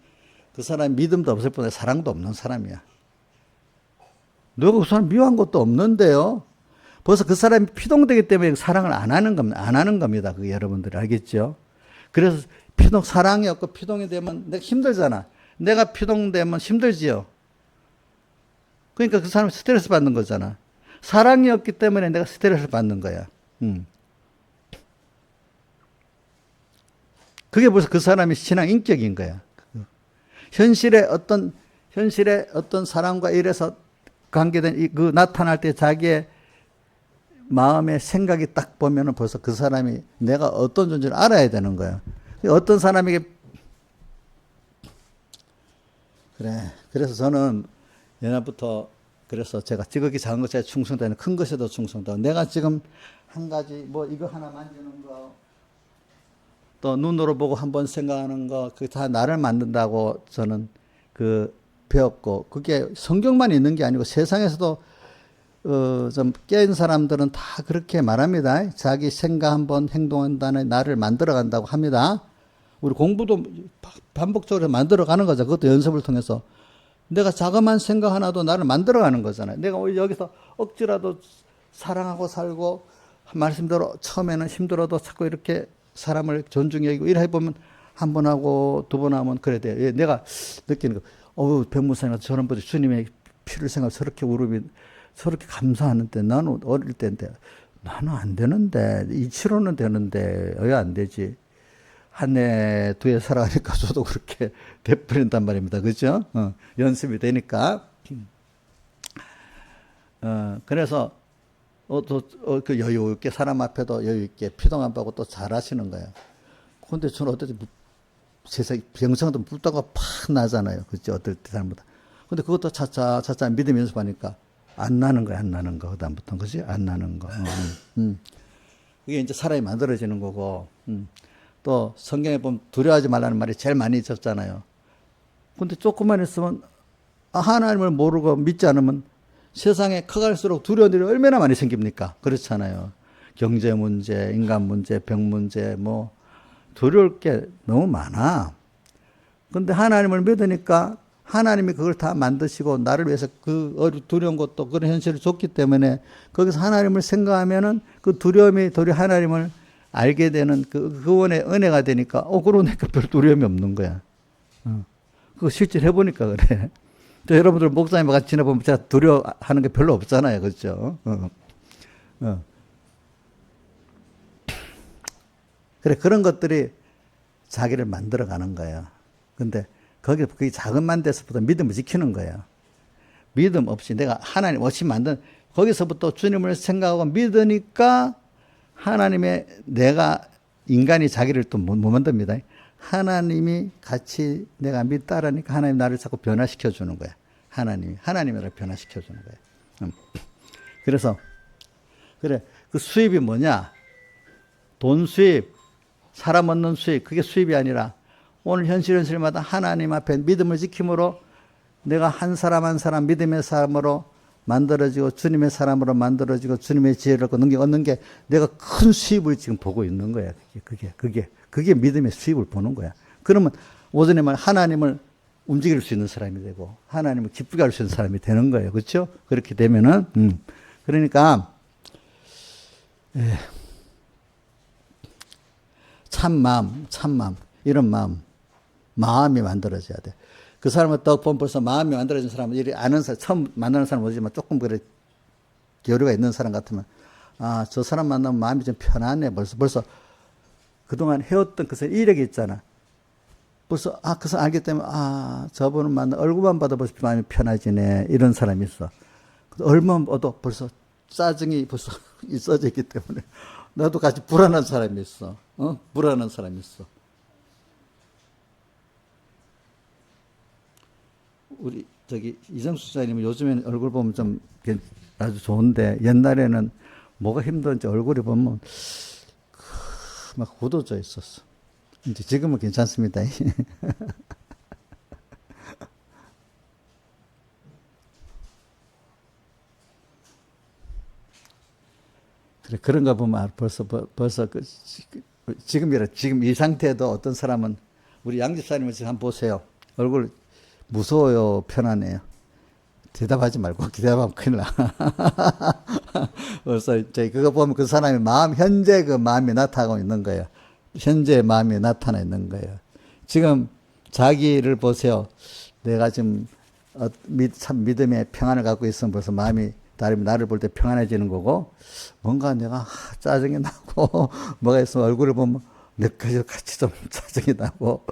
그 사람 믿음도 없을 뿐에 사랑도 없는 사람이야. 누가 그 사람 미워한 것도 없는데요. 벌써 그 사람이 피동되기 때문에 사랑을 안 하는 겁니다. 그게 여러분들이 알겠죠? 그래서 사랑이 없고 피동이 되면 내가 힘들잖아. 내가 피동되면 힘들지요. 그러니까 그 사람이 스트레스 받는 거잖아. 사랑이 없기 때문에 내가 스트레스를 받는 거야. 그게 벌써 그 사람의 신앙 인격인 거야. 현실의 어떤 사람과 일에서 관계된 그 나타날 때 자기의 마음의 생각이 딱 보면은 벌써 그 사람이 내가 어떤 존재를 알아야 되는 거야. 어떤 사람에게 그래서 저는 옛날부터 그래서 제가 지극히 작은 것에 충성되는 큰 것에도 충성되고 내가 지금 한 가지 뭐 이거 하나 만지는 거 또 눈으로 보고 한번 생각하는 거 그게 다 나를 만든다고 저는 배웠고 그게 성경만 있는 게 아니고 세상에서도 좀 깨인 사람들은 다 그렇게 말합니다. 자기 생각 한번 행동한다는 나를 만들어 간다고 합니다. 우리 공부도 반복적으로 만들어 가는 거죠. 그것도 연습을 통해서. 내가 자그마한 생각 하나도 나를 만들어 가는 거잖아요. 내가 여기서 억지라도 사랑하고 살고 말씀대로 처음에는 힘들어도 자꾸 이렇게 사람을 존중히 여기고 이래 해보면 한 번 하고 두 번 하면 그래 돼. 내가 느끼는 거. 백무사님 저런 분들 주님의 피를 생각 저렇게 우르면 저렇게 감사하는데 나는 어릴 때인데 나는 안 되는데 이치로는 되는데 왜 안 되지? 한 해, 두 해 살아가니까 저도 그렇게 돼버린단 말입니다. 그죠? 연습이 되니까. 그래서, 그 여유 있게, 사람 앞에도 여유 있게 피동 안 받고 또 잘하시는 거예요. 근데 저는 어떨 때 세상에 병상도 붓다가 팍 나잖아요. 그죠? 어떨 때 잘못. 근데 그것도 차차 믿음 연습하니까 안 나는 거야, 안 나는 거. 그다음부터는. 그지? 안 나는 거. 그게 이제 사람이 만들어지는 거고, 또 성경에 보면 두려워하지 말라는 말이 제일 많이 있었잖아요. 근데 조금만 있으면 하나님을 모르고 믿지 않으면 세상에 커갈수록 두려운 일이 얼마나 많이 생깁니까? 그렇잖아요. 경제 문제, 인간 문제, 병 문제, 뭐 두려울 게 너무 많아. 근데 하나님을 믿으니까 하나님이 그걸 다 만드시고 나를 위해서 그 두려운 것도 그런 현실을 줬기 때문에 거기서 하나님을 생각하면은 그 두려움이 도리어 하나님을 알게 되는 그원의 은혜가 되니까 그러니까 별 두려움이 없는 거야. 그거 실제 해보니까 그래. 또 여러분들 목사님 같이 지내보면 제가 두려워하는 게 별로 없잖아요. 그렇죠? 그래, 그런 것들이 자기를 만들어가는 거예요. 근데 그게 작은만 데서부터 믿음을 지키는 거예요. 믿음 없이 내가 하나님 없이 만든 거기서부터 주님을 생각하고 믿으니까 하나님의 인간이 자기를 또 못 만듭니다. 하나님이 같이 내가 따르니까 하나님 나를 자꾸 변화시켜 주는 거야. 하나님이 나를 변화시켜 주는 거야. 그래서 그래 그 수입이 뭐냐? 돈 수입, 사람 얻는 수입 그게 수입이 아니라 오늘 현실마다 하나님 앞에 믿음을 지킴으로 내가 한 사람 한 사람 믿음의 사람으로 만들어지고 주님의 사람으로 만들어지고 주님의 지혜를 얻는 게 내가 큰 수입을 지금 보고 있는 거야. 그게 믿음의 수입을 보는 거야. 그러면 오전에 말 하나님을 움직일 수 있는 사람이 되고 하나님을 기쁘게 할 수 있는 사람이 되는 거예요. 그렇죠? 그렇게 되면은 그러니까 참마음 이런 마음이 만들어져야 돼. 그 사람을 딱 보면 벌써 마음이 만들어진 사람은 이리 아는 사람 처음 만나는 사람 오지만 조금 그래 교류가 있는 사람 같으면 저 사람 만나면 마음이 좀 편하네. 벌써 그동안 해왔던 그 사람 이력이 있잖아. 벌써 그 사람 알기 때문에 저분은 만나 얼굴만 봐도 벌써 마음이 편해지네. 이런 사람이 있어. 얼마만 봐도 벌써 짜증이 벌써 있어져 있기 때문에 나도 같이 불안한 사람이 있어. 불안한 사람이 있어. 우리 이정수 사장님은 요즘에는 얼굴 보면 좀 아주 좋은데 옛날에는 뭐가 힘든지 얼굴이 보면 막 굳어져 있었어. 이제 지금은 괜찮습니다. 그래, 그런가 보면 벌써 지금 이 상태도 어떤 사람은 우리 양집사님을 지금 한번 보세요. 얼굴 무서워요, 편하네요. 대답하지 말고 대답하면 큰일 나. 그래서 그거 보면 그 사람의 현재 그 마음이 나타나고 있는 거예요. 현재 마음이 나타나 있는 거예요. 지금 자기를 보세요. 내가 지금 참 믿음의 평안을 갖고 있으면 벌써 마음이 나를 볼 때 평안해지는 거고, 뭔가 내가 짜증이 나고 뭐가 있으면 얼굴을 보면 몇 가지 같이 좀 짜증이 나고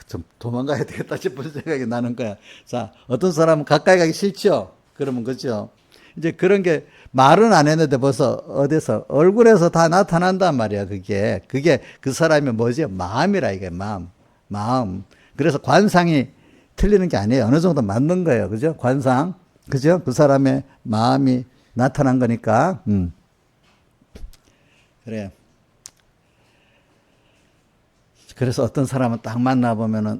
좀 도망가야 되겠다 싶은 생각이 나는 거야. 자, 어떤 사람은 가까이 가기 싫죠? 그러면 그죠? 이제 그런 게 말은 안 했는데 벌써 어디서 얼굴에서 다 나타난단 말이야. 그게 그 사람의 뭐지? 마음이라 이게 마음. 그래서 관상이 틀리는 게 아니에요. 어느 정도 맞는 거예요. 그죠? 관상. 그죠? 그 사람의 마음이 나타난 거니까. 그래요. 그래서 어떤 사람은 딱 만나보면은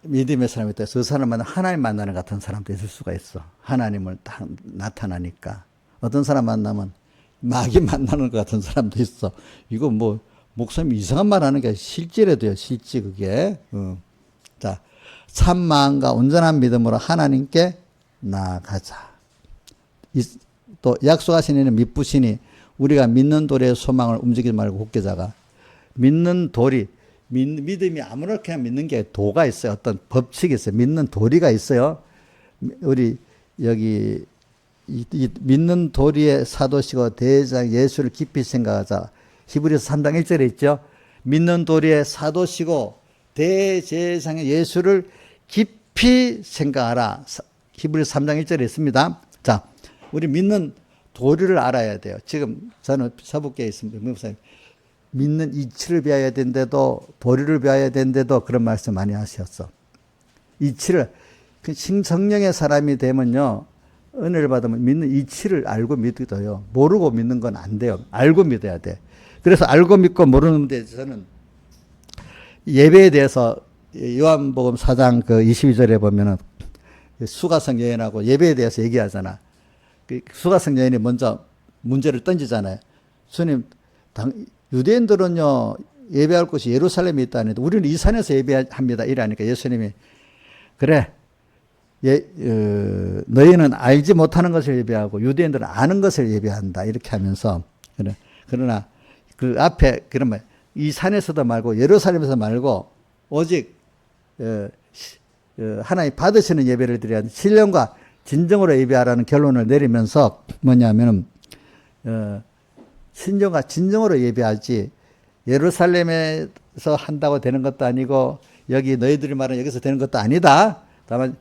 믿음의 사람이 있다. 그 사람 만나면 하나님 만나는 같은 사람도 있을 수가 있어. 하나님을 딱 나타나니까. 어떤 사람 만나면 마귀 만나는 것 같은 사람도 있어. 이거 뭐, 목사님이 이상한 말 하는 게 실제래도요. 실제 그게. 자, 참 마음과 온전한 믿음으로 하나님께 나아가자. 또 약속하신 이는 믿부시니 우리가 믿는 도리의 소망을 움직이지 말고 굳게 자가. 믿는 도리. 믿음이 아무렇게나 믿는 게 도가 있어요. 어떤 법칙이 있어요. 믿는 도리가 있어요. 우리 여기 믿는 도리의 사도시고 대제사장 예수를 깊이 생각하자. 히브리서 3장 1절에 있죠. 믿는 도리의 사도시고 대제사장의 예수를 깊이 생각하라. 히브리서 3장 1절에 있습니다. 자, 우리 믿는 도리를 알아야 돼요. 지금 저는 서북계에 있습니다. 목사님. 믿는 이치를 배워야 되는데도 도리를 배워야 되는데도 그런 말씀 많이 하셨어. 이치를 성령의 사람이 되면요. 은혜를 받으면 믿는 이치를 알고 믿어요. 모르고 믿는 건 안 돼요. 알고 믿어야 돼. 그래서 알고 믿고 모르는 데 대해서는 예배에 대해서 요한복음 4장 그 22절에 보면은 수가성 여인하고 예배에 대해서 얘기하잖아. 수가성 여인이 먼저 문제를 던지잖아요. 주님, 유대인들은요, 예배할 곳이 예루살렘에 있다는데 우리는 이 산에서 예배합니다. 이러니까 예수님이 그래, 너희는 알지 못하는 것을 예배하고 유대인들은 아는 것을 예배한다. 이렇게 하면서 그러나 그 앞에 그러면 이 산에서도 말고 예루살렘에서 말고 오직 하나님 받으시는 예배를 드려야 돼. 신령과 진정으로 예배하라는 결론을 내리면서 뭐냐면은 신령과 진정으로 예배하지 예루살렘에서 한다고 되는 것도 아니고 여기 너희들이 말하는 여기서 되는 것도 아니다. 다만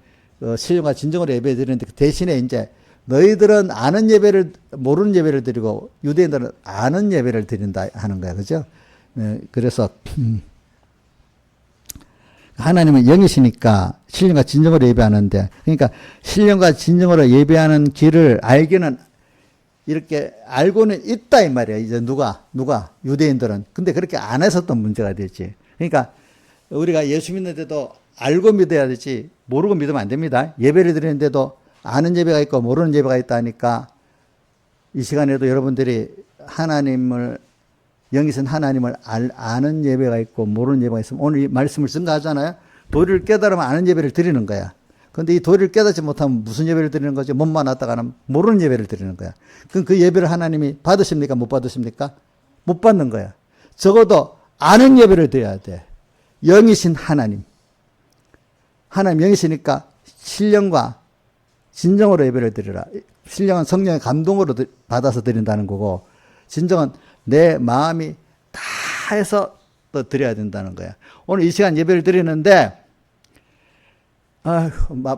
신령과 진정으로 예배 드리는데 대신에 이제 너희들은 아는 예배를 모르는 예배를 드리고 유대인들은 아는 예배를 드린다 하는 거야. 그죠? 그래서 하나님은 영이시니까 신령과 진정으로 예배하는데 그러니까 신령과 진정으로 예배하는 길을 알기는 이렇게 알고는 있다 이 말이야. 이제 누가 유대인들은. 근데 그렇게 안 해서 또 문제가 되지. 그러니까 우리가 예수 믿는데도 알고 믿어야 되지 모르고 믿으면 안 됩니다. 예배를 드리는데도 아는 예배가 있고 모르는 예배가 있다니까 이 시간에도 여러분들이 하나님을 영이신 하나님을 아는 예배가 있고 모르는 예배가 있으면 오늘 이 말씀을 증거하잖아요. 도리를 깨달으면 아는 예배를 드리는 거야. 근데 이 도리를 깨닫지 못하면 무슨 예배를 드리는 거지? 몸만 왔다가는 모르는 예배를 드리는 거야. 그럼 그 예배를 하나님이 받으십니까? 못 받으십니까? 못 받는 거야. 적어도 아는 예배를 드려야 돼. 영이신 하나님. 하나님 영이시니까 신령과 진정으로 예배를 드리라. 신령은 성령의 감동으로 받아서 드린다는 거고, 진정은 내 마음이 다 해서 또 드려야 된다는 거야. 오늘 이 시간 예배를 드리는데,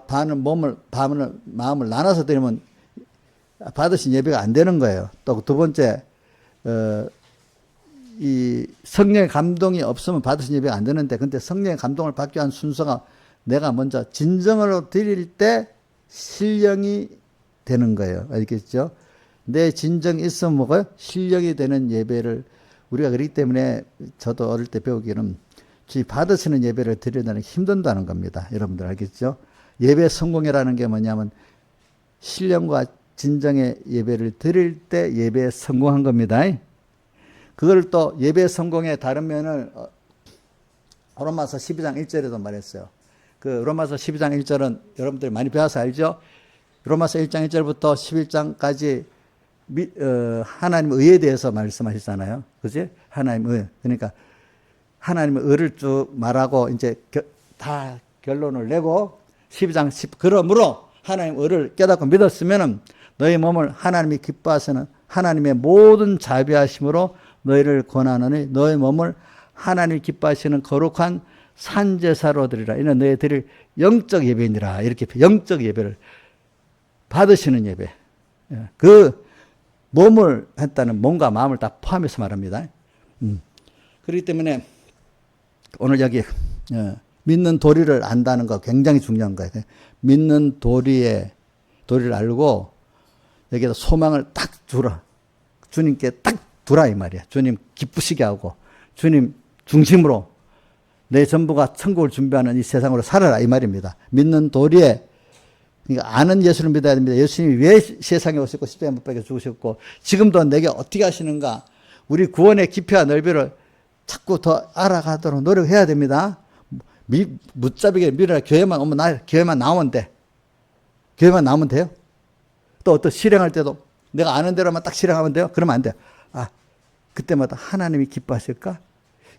반은 마음을 나눠서 드리면 받으신 예배가 안 되는 거예요. 또 두 번째, 이 성령의 감동이 없으면 받으신 예배가 안 되는데, 근데 성령의 감동을 받기 위한 순서가 내가 먼저 진정으로 드릴 때 신령이 되는 거예요. 알겠죠? 내 진정이 있으면 뭐가요? 신령이 되는 예배를 우리가 그렇기 때문에 저도 어릴 때 배우기는 받으시는 예배를 드리려는 힘든다는 겁니다. 여러분들 알겠죠? 예배 성공이라는 게 뭐냐면 신령과 진정의 예배를 드릴 때 예배에 성공한 겁니다. 그걸 또 예배 성공의 다른 면을 로마서 12장 1절에도 말했어요. 그 로마서 12장 1절은 여러분들이 많이 배워서 알죠? 로마서 1장 1절부터 11장까지 하나님 의에 대해서 말씀하시잖아요. 그지? 하나님 의. 그러니까 하나님의 의를 쭉 말하고 이제 다 결론을 내고 12장 10 그러므로 하나님 의를 깨닫고 믿었으면은 너희 몸을 하나님이 기뻐하시는 하나님의 모든 자비하심으로 너희를 권하노니 너희 몸을 하나님이 기뻐하시는 거룩한 산제사로 드리라. 이는 너희 드릴 영적 예배니라. 이렇게 영적 예배를 받으시는 예배. 그 몸을 했다는 몸과 마음을 다 포함해서 말합니다. 그렇기 때문에 오늘 여기 믿는 도리를 안다는 거 굉장히 중요한 거예요. 믿는 도리를 알고 여기다 소망을 딱 두라. 주님께 딱 두라 이 말이야. 주님 기쁘시게 하고 주님 중심으로 내 전부가 천국을 준비하는 이 세상으로 살아라 이 말입니다. 믿는 도리에 그러니까 아는 예수를 믿어야 됩니다. 예수님이 왜 세상에 오셨고 십자가에 못 박혀 죽으셨고 지금도 내게 어떻게 하시는가 우리 구원의 깊이와 넓이를 자꾸 더 알아가도록 노력해야 됩니다. 무자비게 밀어라. 교회만 오면 교회만 나오면 돼. 교회만 나오면 돼요. 또 어떤 실행할 때도 내가 아는 대로만 딱 실행하면 돼요. 그러면 안 돼요. 그때마다 하나님이 기뻐하실까?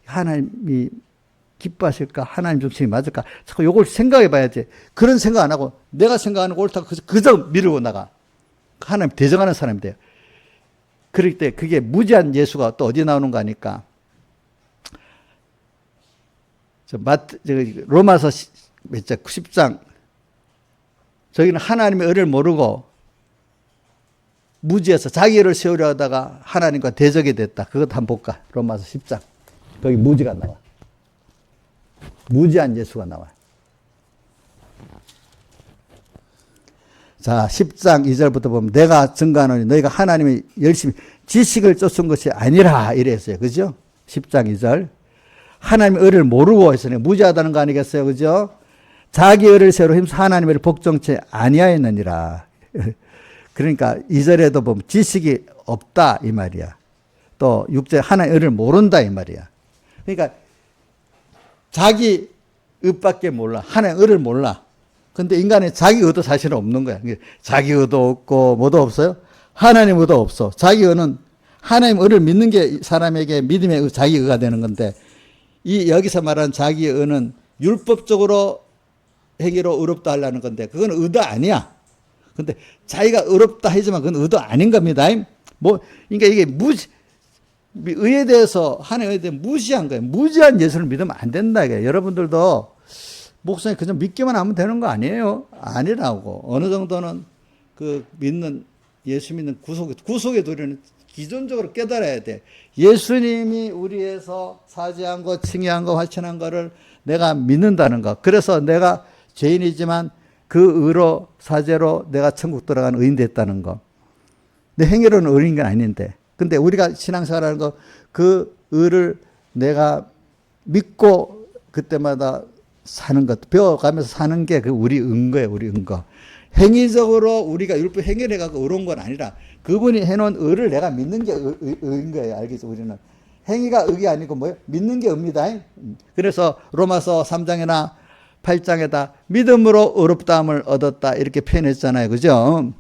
하나님이 기뻐하실까? 하나님 중심이 맞을까? 자꾸 요걸 생각해 봐야지. 그런 생각 안 하고 내가 생각하는 거 옳다고 그저 미루고 나가. 하나님 대적하는 사람이 돼요. 그럴 때 그게 무지한 예수가 또 어디 나오는 거 아니까. 로마서 10장 저기는 하나님의 의를 모르고 무지해서 자기 의를 세우려 하다가 하나님과 대적이 됐다. 그것도 한번 볼까? 로마서 10장. 거기 무지가 나와. 무지한 예수가 나와요. 자, 10장 2절부터 보면 내가 증거하노니 너희가 하나님이 열심히 지식을 쫓은 것이 아니라 이랬어요. 그죠? 10장 2절. 하나님의 의를 모르고 했으니 무지하다는 거 아니겠어요? 그죠? 자기 의를 세우려 힘써 하나님의 의를 복종치 아니하였느니라. 그러니까 2절에도 보면 지식이 없다 이 말이야. 또 6절 하나님의 의를 모른다 이 말이야. 그러니까 자기 의밖에 몰라. 하나님의 의를 몰라. 근데 인간은 자기 의도 사실은 없는 거야. 자기 의도 없고 뭐도 없어요. 하나님 의도 없어. 자기 의는 하나님 의를 믿는 게 사람에게 믿음의 의, 자기 의가 되는 건데 이 여기서 말하는 자기 의는 율법적으로 행위로 의롭다 하려는 건데 그건 의도 아니야. 근데 자기가 의롭다 하지만 그건 의도 아닌 겁니다. 그러니까 이게 의에 대해서 하나님에 대해 무시한 거예요. 무지한 예수를 믿으면 안 된다. 이게 여러분들도 목사님 그저 믿기만 하면 되는 거 아니에요? 아니라고. 어느 정도는 그 믿는 예수 믿는 구속의 도리는 기존적으로 깨달아야 돼. 예수님이 우리에서 사죄한 거, 칭의한 거, 화천한 거를 내가 믿는다는 거. 그래서 내가 죄인이지만 그 의로 사죄로 내가 천국 들어간 의인 됐다는 거. 내 행위로는 의인 건 아닌데. 근데 우리가 신앙생활하는 거 그 의를 내가 믿고 그때마다 사는 것, 배워가면서 사는 게 그 우리 은거예요, 우리 은거. 행위적으로 우리가 율법 행위를 해갖고 의로운 건 아니라 그분이 해놓은 의를 내가 믿는 게 의인 거예요. 알겠죠? 우리는. 행위가 의가 아니고 뭐예요? 믿는 게 의입니다. 그래서 로마서 3장이나 8장에다 믿음으로 의롭다함을 얻었다 이렇게 표현했잖아요. 그죠?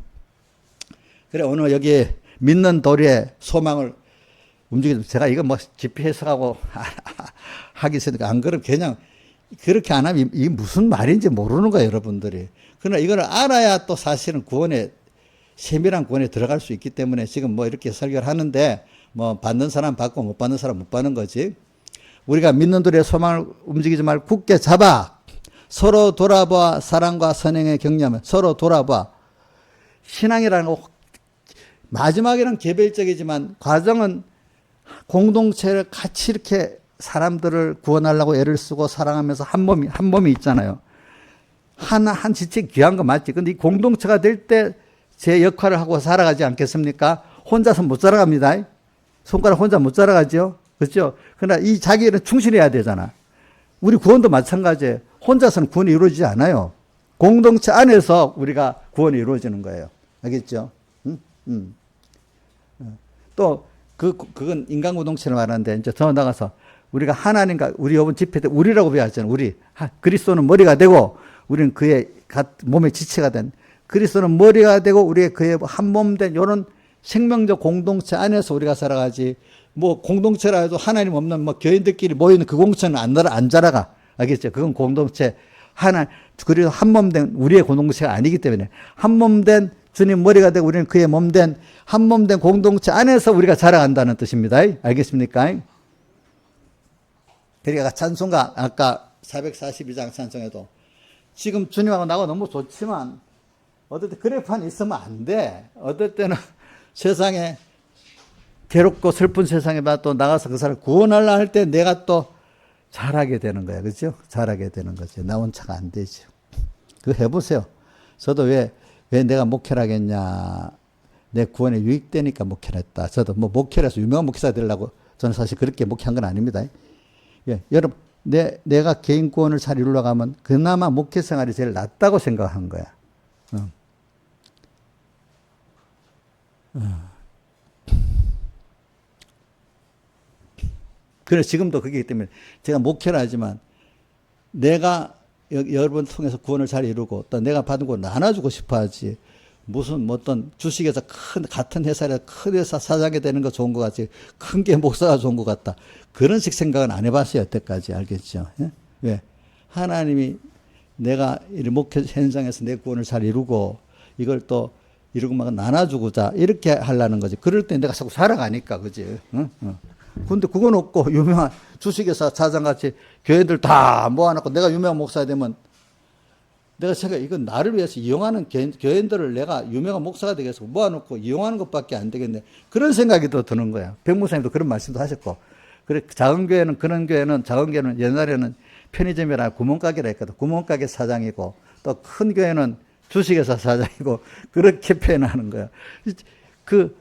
그래 오늘 여기 믿는 도리의 소망을 움직이면 제가 이거 뭐 깊이 해석하고 하기 싫으니까 안 그러면 그냥 그렇게 안 하면 이게 무슨 말인지 모르는 거예요, 여러분들이. 그러나 이걸 알아야 또 사실은 구원에 세밀한 구원에 들어갈 수 있기 때문에 지금 뭐 이렇게 설교를 하는데 뭐 받는 사람 받고 못 받는 사람 못 받는 거지. 우리가 믿는 도리의 소망을 움직이지 말고 굳게 잡아 서로 돌아봐 사랑과 선행에 격려하면 서로 돌아봐. 신앙이라는 거 마지막에는 개별적이지만 과정은 공동체를 같이 이렇게 사람들을 구원하려고 애를 쓰고 사랑하면서 한 몸이 있잖아요. 한 지체 귀한 거 맞지. 근데 이 공동체가 될 때 제 역할을 하고 살아가지 않겠습니까? 혼자서 못 살아갑니다. 손가락 혼자 못 살아가죠. 그렇죠? 그러나 이 자기 일은 충실해야 되잖아. 우리 구원도 마찬가지예요. 혼자서는 구원이 이루어지지 않아요. 공동체 안에서 우리가 구원이 이루어지는 거예요. 알겠죠? 또 그건 인간 공동체를 말하는데 이제 더 나가서 우리가 하나님과 우리 이번 집회 때 우리라고 배웠잖아요. 우리 그리스도는 머리가 되고 우리는 그의 몸의 지체가 된 그리스도는 머리가 되고 우리의 그의 한 몸 된 이런 생명적 공동체 안에서 우리가 살아가지. 뭐 공동체라 해도 하나님 없는 뭐 교인들끼리 모이는 그 공동체는 안 자라가. 알겠죠? 그건 공동체 그리고 한 몸 된 우리의 공동체가 아니기 때문에 한 몸 된 주님 머리가 되고 우리는 그의 몸 된 한 몸 된 공동체 안에서 우리가 자라간다는 뜻입니다. 알겠습니까? 그러니까 찬송가 아까 442장 찬송에도 지금 주님하고 나하고 너무 좋지만 어떨 때 그래프만 있으면 안 돼. 어떨 때는 세상에 괴롭고 슬픈 세상에 또 나가서 그 사람을 구원하려 할 때 내가 또 잘하게 되는 거야. 그죠? 잘하게 되는 거지. 나 혼자가 안 되죠. 그거 해보세요. 저도 왜 내가 목회를 하겠냐. 내 구원에 유익되니까 목회를 했다. 저도 뭐 목회를 해서 유명한 목회자 되려고 저는 사실 그렇게 목회한 건 아닙니다. 예, 여러분, 내가 개인 구원을 잘 이루려고 하면 그나마 목회 생활이 제일 낫다고 생각한 거야. 그래서 지금도 그렇기 때문에 제가 목회를 하지만 내가 여러분 통해서 구원을 잘 이루고 또 내가 받은 거 나눠주고 싶어 하지. 무슨 뭐 어떤 주식에서 같은 회사에서 큰 회사 사장이 되는 거 좋은 것 같지. 큰 게 목사가 좋은 것 같다. 그런 식 생각은 안 해봤어요. 여태까지. 알겠죠? 예? 왜? 하나님이 내가 이 목회 현장에서 내 구원을 잘 이루고 이걸 또 이루고 막 나눠주고자 이렇게 하려는 거지. 그럴 때 내가 자꾸 살아가니까. 그지? 응? 근데 그건 없고 유명한 주식회사 사장같이 교회들 다 모아놓고 내가 유명한 목사가 되면 내가 생각해 이건 나를 위해서 이용하는 교인들을 내가 유명한 목사가 되기 위해서 모아놓고 이용하는 것밖에 안 되겠네. 그런 생각이 또 드는 거야. 백목사님도 그런 말씀도 하셨고. 그래 작은 교회는 옛날에는 편의점이라 구멍가게라 했거든. 구멍가게 사장이고 또 큰 교회는 주식회사 사장이고 그렇게 표현하는 거야. 그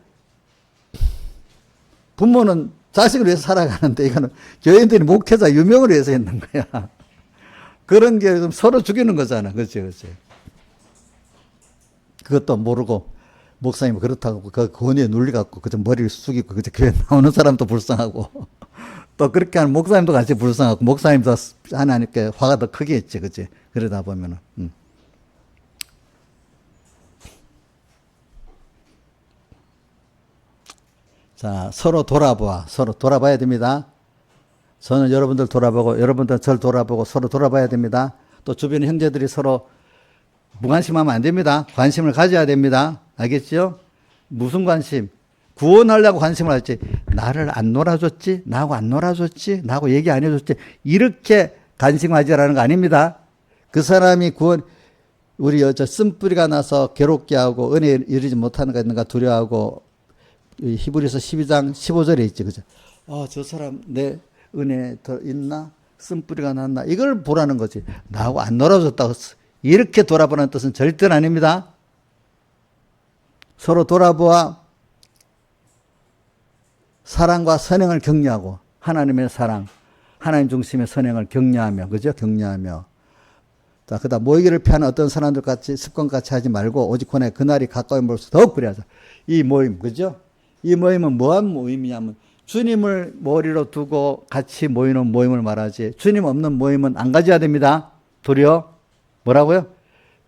부모는 자식을 위해서 살아가는데 이거는 교인들이 목회자 유명을 위해서 했는 거야. 그런 게 서로 죽이는 거잖아. 그렇지, 그렇지. 그것도 모르고 목사님이 그렇다고 그 권위에 눌려갖고 그저 머리를 숙이고 그저 교회 나오는 사람도 불쌍하고 또 그렇게 하는 목사님도 같이 불쌍하고 목사님도 하나님께 화가 더 크게 했지, 그렇지. 그러다 보면은. 자, 서로 돌아봐야 됩니다. 저는 여러분들 돌아보고, 여러분들 저를 돌아보고 서로 돌아봐야 됩니다. 또 주변의 형제들이 서로 무관심하면 안 됩니다. 관심을 가져야 됩니다. 알겠죠? 무슨 관심? 구원하려고 관심을 하지. 나를 안 놀아줬지? 나하고 안 놀아줬지? 나하고 얘기 안 해줬지? 이렇게 관심하지라는 거 아닙니다. 그 사람이 우리 쓴뿌리가 나서 괴롭게 하고 은혜에 이르지 못하는 거 있는가 두려워하고 히브리서 12장 15절에 있지. 그죠? 저 사람 내 은혜 더 있나? 쓴뿌리가 났나? 이걸 보라는 거지. 나하고 안 놀아줬다고 이렇게 돌아보는 뜻은 절대는 아닙니다. 서로 돌아보아 사랑과 선행을 격려하고 하나님의 사랑, 하나님 중심의 선행을 격려하며, 그죠? 격려하며. 자, 그다음 모이기를 피하는 어떤 사람들 같이 습관같이 하지 말고 오직 권해 그날이 가까이 멀수 더욱 그리하자. 이 모임, 그죠? 이 모임은 뭐한 모임이냐면 주님을 머리로 두고 같이 모이는 모임을 말하지 주님 없는 모임은 안 가져야 됩니다. 둘이요. 뭐라고요?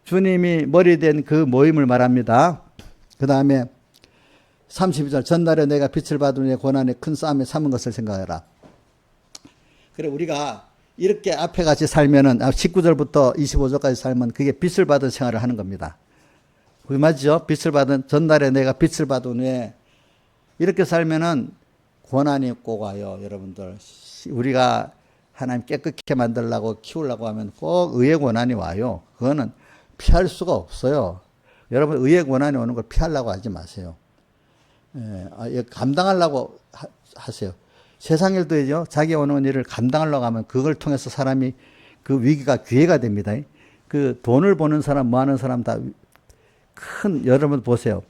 주님이 머리 된 그 모임을 말합니다. 그 다음에 32절 전날에 내가 빛을 받은 내 고난의 큰 싸움에 삼은 것을 생각해라. 그래 우리가 이렇게 앞에 같이 살면은 19절부터 25절까지 살면 그게 빛을 받은 생활을 하는 겁니다. 그게 맞죠? 빛을 받은 전날에 내가 빛을 받은 후에 이렇게 살면은 고난이 꼭 와요. 여러분들 우리가 하나님 깨끗게 만들려고 키우려고 하면 꼭 의의 고난이 와요. 그거는 피할 수가 없어요. 여러분 의의 고난이 오는 걸 피하려고 하지 마세요. 감당하려고 하세요. 세상 일도요. 자기 오는 일을 감당하려고 하면 그걸 통해서 사람이 그 위기가 기회가 됩니다. 그 돈을 버는 사람, 뭐 하는 사람 다 큰, 여러분 보세요.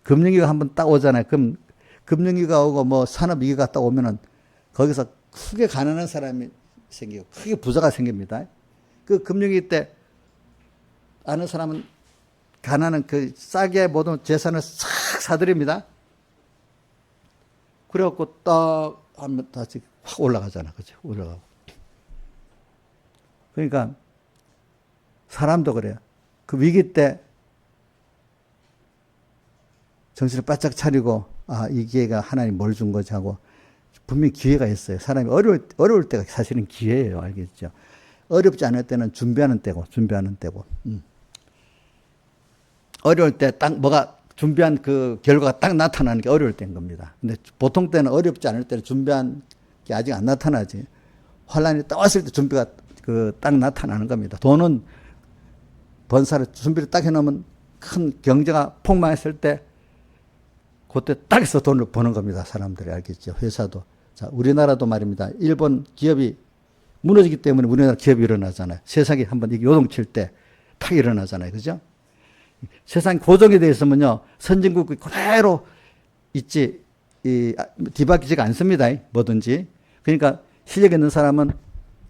금융위기가 한번 딱 오잖아요. 그럼 금융위기가 오고 뭐 산업위기가 딱 오면은 거기서 크게 가난한 사람이 생기고 크게 부자가 생깁니다. 그 금융위기 때 아는 사람은 가난한 그 싸게 모든 재산을 싹 사들입니다. 그래갖고 딱 하면 다시 확 올라가잖아. 그죠? 올라가고. 그러니까 사람도 그래요. 그 위기 때 정신을 바짝 차리고 이 기회가 하나님 뭘 준 거지 하고 분명히 기회가 있어요. 사람이 어려울 때가 사실은 기회예요. 알겠죠? 어렵지 않을 때는 준비하는 때고. 어려울 때 딱 뭐가 준비한 그 결과가 딱 나타나는 게 어려울 때인 겁니다. 근데 보통 때는 어렵지 않을 때는 준비한 게 아직 안 나타나지. 환란이 딱 왔을 때 준비가 딱 나타나는 겁니다. 돈은 번사를 준비를 딱 해놓으면 큰 경제가 폭망했을 때 그때 딱 해서 돈을 버는 겁니다. 사람들이 알겠죠. 회사도. 자, 우리나라도 말입니다. 일본 기업이 무너지기 때문에 우리나라 기업이 일어나잖아요. 세상이 한번 요동칠 때 탁 일어나잖아요. 그죠? 세상 고정이 되어 있으면요. 선진국이 그대로 있지, 뒤바뀌지가 않습니다. 뭐든지. 그러니까 실력 있는 사람은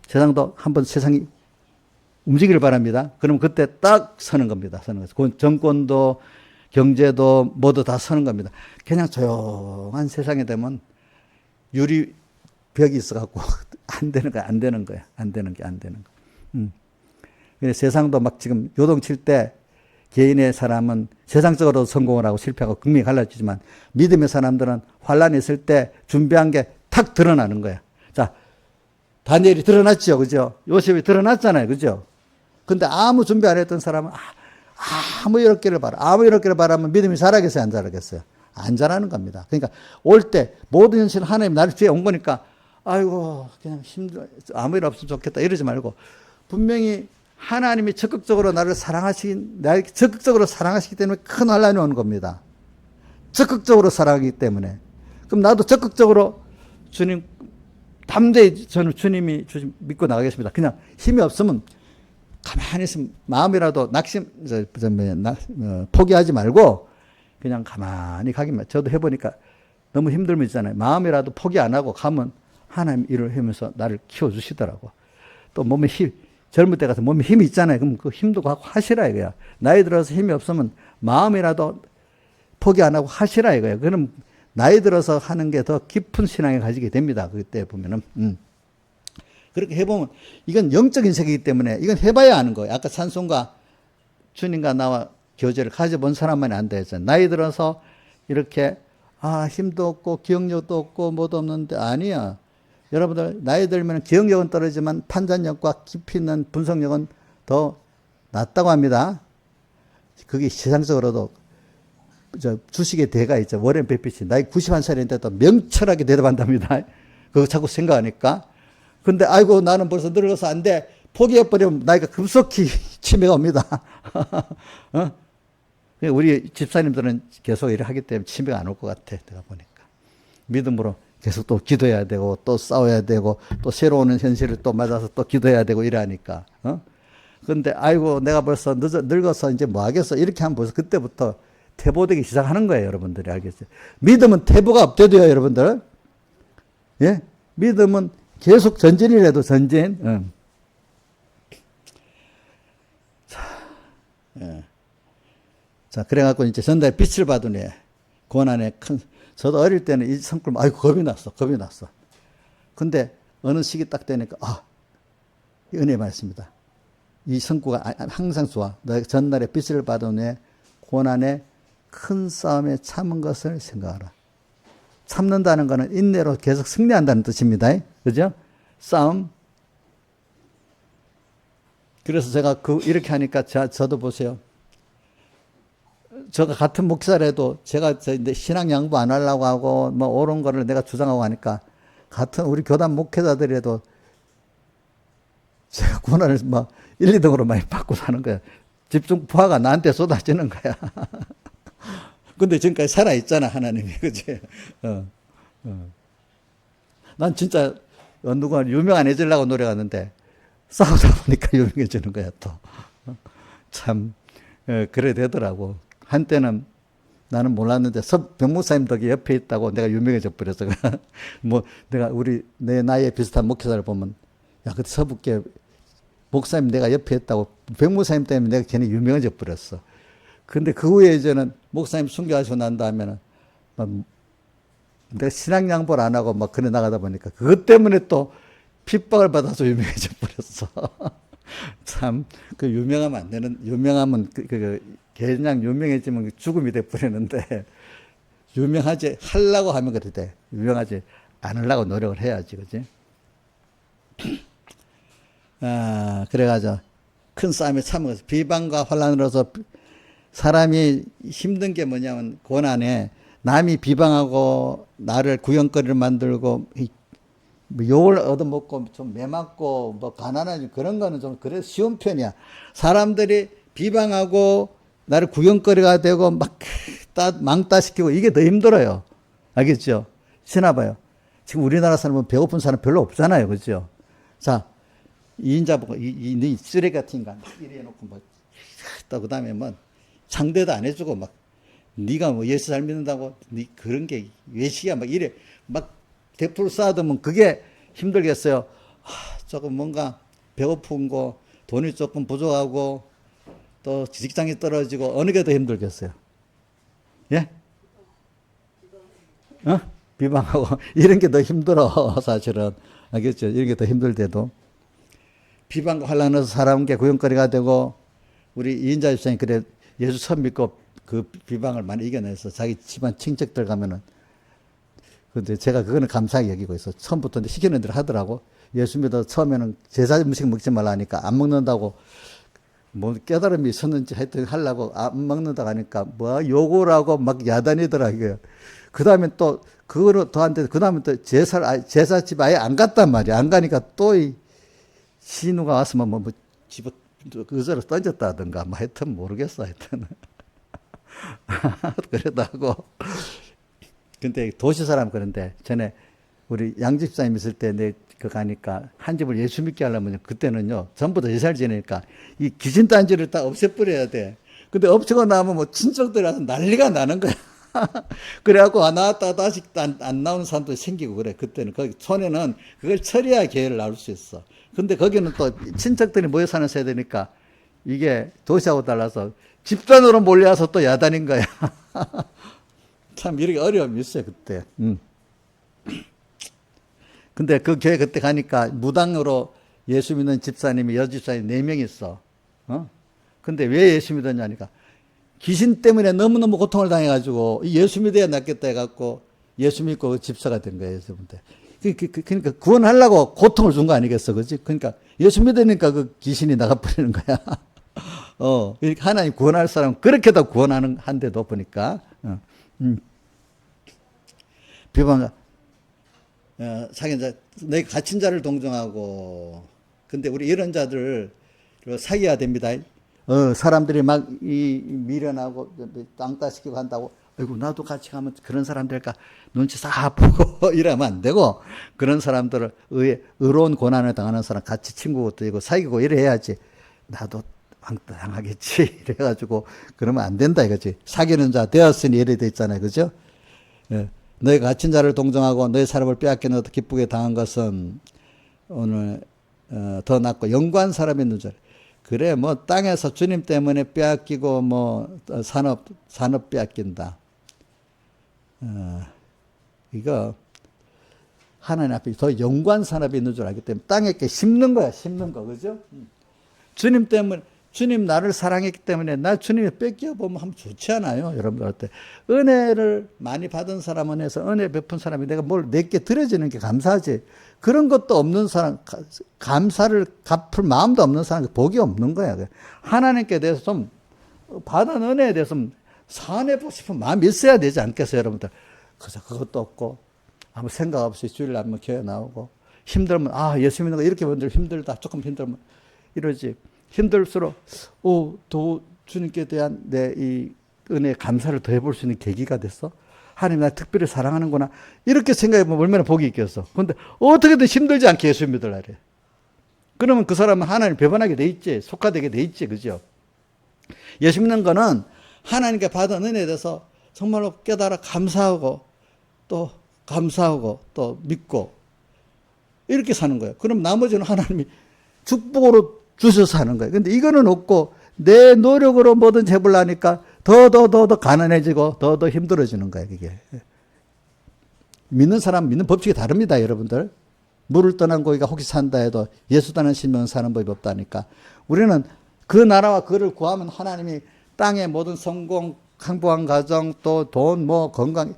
세상도 한번 세상이 움직이길 바랍니다. 그러면 그때 딱 서는 겁니다. 서는 거죠. 정권도 경제도 모두 다 서는 겁니다. 그냥 조용한 세상이 되면 유리벽이 있어갖고 안 되는 거야. 그래서 세상도 막 지금 요동칠 때 개인의 사람은 세상적으로 성공을 하고 실패하고 극명히 갈라지지만 믿음의 사람들은 환란이 있을 때 준비한 게 탁 드러나는 거야. 자, 다니엘이 드러났죠. 그죠? 요셉이 드러났잖아요. 그죠? 근데 아무 준비 안 했던 사람은 아무 이렇게를 바라면 믿음이 자라겠어요? 안 자라겠어요? 안 자라는 겁니다. 그러니까 올 때 모든 현실은 하나님 나를 뒤에 온 거니까 아이고 그냥 힘들어 아무 일 없으면 좋겠다 이러지 말고 분명히 하나님이 적극적으로 나를 적극적으로 사랑하시기 때문에 큰 환란이 오는 겁니다. 적극적으로 사랑하기 때문에. 그럼 나도 적극적으로 주님 담대히 저는 주님이 믿고 나가겠습니다. 그냥 힘이 없으면 가만히 있으면 마음이라도 포기하지 말고 그냥 가만히 가기만. 저도 해보니까 너무 힘들면 있잖아요. 마음이라도 포기 안 하고 가면 하나님 일을 하면서 나를 키워주시더라고. 또 몸에 젊을 때 가서 몸에 힘이 있잖아요. 그럼 그 힘도 하시라 이거야. 나이 들어서 힘이 없으면 마음이라도 포기 안 하고 하시라 이거야. 그럼 나이 들어서 하는 게 더 깊은 신앙을 가지게 됩니다. 그때 보면은. 그렇게 해보면 이건 영적인 세계이기 때문에 이건 해봐야 아는 거예요. 아까 찬송가 주님과 나와 교제를 가져본 사람만이 안다 했잖아요. 나이 들어서 이렇게 힘도 없고 기억력도 없고 뭐도 없는데 아니야. 여러분들 나이 들면 기억력은 떨어지지만 판단력과 깊이 있는 분석력은 더 낮다고 합니다. 그게 세상적으로도 주식의 대가 있죠. 워렌 버핏이 나이 91살인데도 명철하게 대답한답니다. 그거 자꾸 생각하니까. 근데 아이고 나는 벌써 늙어서 안 돼. 포기해버리면 나이가 급속히 치매가 옵니다. 우리 집사님들은 계속 일을 하기 때문에 치매가 안 올 것 같아. 내가 보니까. 믿음으로 계속 또 기도해야 되고 또 싸워야 되고 또 새로 오는 현실을 또 맞아서 또 기도해야 되고 이러니까. 근데 아이고 내가 벌써 늙어서 이제 뭐 하겠어. 이렇게 하면 벌써 그때부터 퇴보되기 시작하는 거예요. 여러분들이 알겠어요. 믿음은 퇴보가 없대도요. 여러분들. 예? 믿음은 계속 전진이라도 전진. 자, 그래갖고 이제 전달에 빛을 받으니 고난의 저도 어릴 때는 이 성꿀, 겁이 났어. 근데 어느 시기 딱 되니까, 이 은혜의 말씀이다. 이 성구가 항상 좋아. 너 전날에 빚을 받은 후에 고난에 큰 싸움에 참은 것을 생각하라. 참는다는 것은 인내로 계속 승리한다는 뜻입니다. 그죠? 싸움. 그래서 제가 이렇게 하니까 저도 보세요. 저가 같은 목사라도 제가 이제 신앙 양보 안 하려고 하고 뭐 옳은 거를 내가 주장하고 하니까 같은 우리 교단 목회자들이라도 제가 고난을 막 1, 2등으로 많이 받고 사는 거야. 집중 포화가 나한테 쏟아지는 거야. 근데 지금까지 살아있잖아, 하나님이. 그치? 난 진짜 누가 유명 안 해지려고 노력하는데 싸우다 보니까 유명해지는 거야, 또. 참, 그래 되더라고. 한때는 나는 몰랐는데 병목사님 덕에 옆에 있다고 내가 유명해져 버렸어. 뭐, 내 나이에 비슷한 목회자를 보면, 야, 그때 서북계 목사님 내가 옆에 있다고 병목사님 때문에 내가 괜히 유명해져 버렸어. 근데 그 후에 이제는 목사님 순교하시고 난 다음에는 막 내가 신앙 양보를 안 하고 막 그래 나가다 보니까 그것 때문에 또 핍박을 받아서 유명해져 버렸어. 참, 그 유명하면 안 되는, 유명하면 그냥 유명해지면 죽음이 돼 버리는데 유명하지, 하려고 하면 그래 돼. 유명하지 않으려고 노력을 해야지, 그지? 그래가지고 큰 싸움에 참은 비방과 환란으로서 사람이 힘든 게 뭐냐면 고난에 남이 비방하고 나를 구경거리를 만들고 뭐 욕을 얻어먹고 좀 매맞고 뭐 가난한 그런 거는 좀 그래 쉬운 편이야. 사람들이 비방하고 나를 구경거리가 되고 막 망따시키고 이게 더 힘들어요. 알겠죠? 지나봐요. 지금 우리나라 사람은 배고픈 사람 별로 없잖아요. 그죠? 자, 이 인자 보고 이 쓰레기 같은 인간 이래 놓고 뭐 또 그다음에 뭐 상대도 안 해주고 막 네가 뭐 예수 잘 믿는다고 네 그런 게 외식이야 막 이래 막 대풀 쌓아두면 그게 힘들겠어요. 조금 뭔가 배고픈 거 돈이 조금 부족하고 또 직장이 떨어지고 어느 게 더 힘들겠어요? 예? 비방하고 이런 게 더 힘들어 사실은. 알겠죠? 이런 게 더 힘들대도 비방과 환란에서 살아온 게 구경거리가 되고 우리 이인자 집사님 그래 예수 처음 믿고 그 비방을 많이 이겨내서 자기 집안 친척들 가면은 근데 제가 그거는 감사하게 여기고 있어. 처음부터 시키는 대로 하더라고. 예수 믿어 처음에는 제사 음식 먹지 말라 하니까 안 먹는다고 뭐 깨달음이 있었는지 하여튼 하려고 안 먹는다고 하니까 뭐 욕을 하고 막 야단이더라고요. 그 다음에 또 그거를 더한데 그 다음에 또 제사집 아예 안 갔단 말이야. 안 가니까 또 이 신우가 왔으면 뭐 집어 의자로 던졌다든가 뭐 하여튼 모르겠어 하여튼. 그래도 하고. 근데 도시 사람 그런데 전에 우리 양집사님 있을 때 내 그 가니까 한 집을 예수 믿게 하려면 그때는요 전부 다 예살 지내니까 이 귀신단지를 다 없애버려야 돼. 근데 없애고 나면 뭐 친척들 와서 난리가 나는 거야. 그래갖고 나왔다가 다시 안 나오는 사람도 생기고 그래. 그때는 거기 촌에는 그걸 처리해야 교회를 나올 수 있어. 근데 거기는 또 친척들이 모여 사는 세대니까 이게 도시하고 달라서 집단으로 몰려와서 또 야단인 거야. 참 이렇게 어려움이 있어요 그때. 근데 그 교회 그때 가니까 무당으로 예수 믿는 집사님이 여집사님 4명 있어. 근데 왜 예수 믿었냐니까 귀신 때문에 너무너무 고통을 당해가지고 예수 믿어야 낫겠다 해갖고 예수 믿고 집사가 된 거예요. 그러니까 구원하려고 고통을 준 거 아니겠어, 그렇지? 그러니까 예수 믿으니까 그 귀신이 나가버리는 거야. 하나님 구원할 사람은 그렇게도 구원하는 한데도 보니까 비방 사기자 너희 갇힌 자를 동정하고 근데 우리 이런 자들을 사귀어야 됩니다. 사람들이 막 미련하고 땅 따시키고 한다고 아이고 나도 같이 가면 그런 사람 될까 눈치 싹 보고 이러면 안 되고 그런 사람들을 의로운 고난을 당하는 사람 같이 친구도 되고 사귀고 이래 해야지. 나도 왕따 당하겠지 이래가지고 그러면 안 된다 이거지. 사귀는 자 되었으니 이래 돼 있잖아요, 그죠? 너희 갇힌 자를 동정하고 너희 사람을 빼앗겨 너도 기쁘게 당한 것은 오늘 더 낫고 영구한 사람이 있는 줄. 그래 뭐 땅에서 주님 때문에 빼앗기고 뭐 산업 빼앗긴다. 이거 하나님 앞에 더 영구한 산업이 있는 줄 알기 때문에 땅에 이렇게 심는 거야, 심는 거, 그죠? 주님 때문에, 주님 나를 사랑했기 때문에 나 주님이 뺏겨보면 하면 좋지 않아요? 여러분들한테. 은혜를 많이 받은 사람 은혜에서 은혜 베푼 사람이 내가 뭘 내게 드려지는 게 감사하지. 그런 것도 없는 사람, 감사를 갚을 마음도 없는 사람, 복이 없는 거야. 하나님께 대해서 좀 받은 은혜에 대해서 좀 사안해보고 싶은 마음이 있어야 되지 않겠어요, 여러분들? 그래서 그것도 없고, 아무 생각 없이 주일날 한번 교회 나오고, 힘들면, 아, 예수 믿는 거 이렇게 먼저 힘들다. 조금 힘들면 이러지. 힘들수록, 또 주님께 대한 내 이 은혜에 감사를 더 해볼 수 있는 계기가 됐어. 하나님 나 특별히 사랑하는구나. 이렇게 생각해보면 얼마나 복이 있겠어. 근데 어떻게든 힘들지 않게 예수 믿으라 그래. 그러면 그 사람은 하나님 배반하게 돼 있지. 속화되게 돼 있지. 그죠? 예수 믿는 거는 하나님께 받은 은혜에 대해서 정말로 깨달아 감사하고 또 믿고 이렇게 사는 거예요. 그럼 나머지는 하나님이 축복으로 주셔서 하는 거예요. 근데 이거는 없고 내 노력으로 뭐든 해보려니까 더 가난해지고 더 힘들어지는 거예요. 그게. 믿는 사람 믿는 법칙이 다릅니다. 여러분들. 물을 떠난 고기가 혹시 산다 해도 예수 떠난 신명은 사는 법이 없다니까. 우리는 그 나라와 그를 구하면 하나님이 땅의 모든 성공, 행복한 가정, 또 돈, 건강,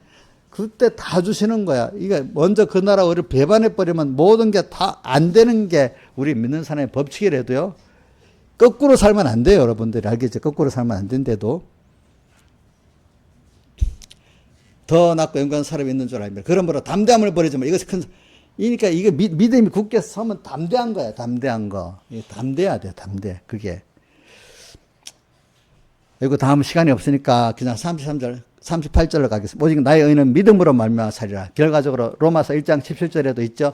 그때 다 주시는 거야. 이게 먼저 그 나라 우리를 배반해버리면 모든 게 다 안 되는 게 우리 믿는 사람의 법칙이라도요. 거꾸로 살면 안 돼요. 여러분들이 알겠죠? 거꾸로 살면 안 된대도. 더 낫고 영광한 사람이 있는 줄 알면. 그러므로 담대함을 버리지 마. 이것이 그러니까 이게 믿음이 굳게 서면 담대한 거야. 담대한 거. 담대해야 돼. 담대. 그게. 그리고 다음 시간이 없으니까 그냥 33절, 38절로 가겠습니다. 오직 나의 의는 믿음으로 말미암아 살리라. 결과적으로 로마서 1장 17절에도 있죠.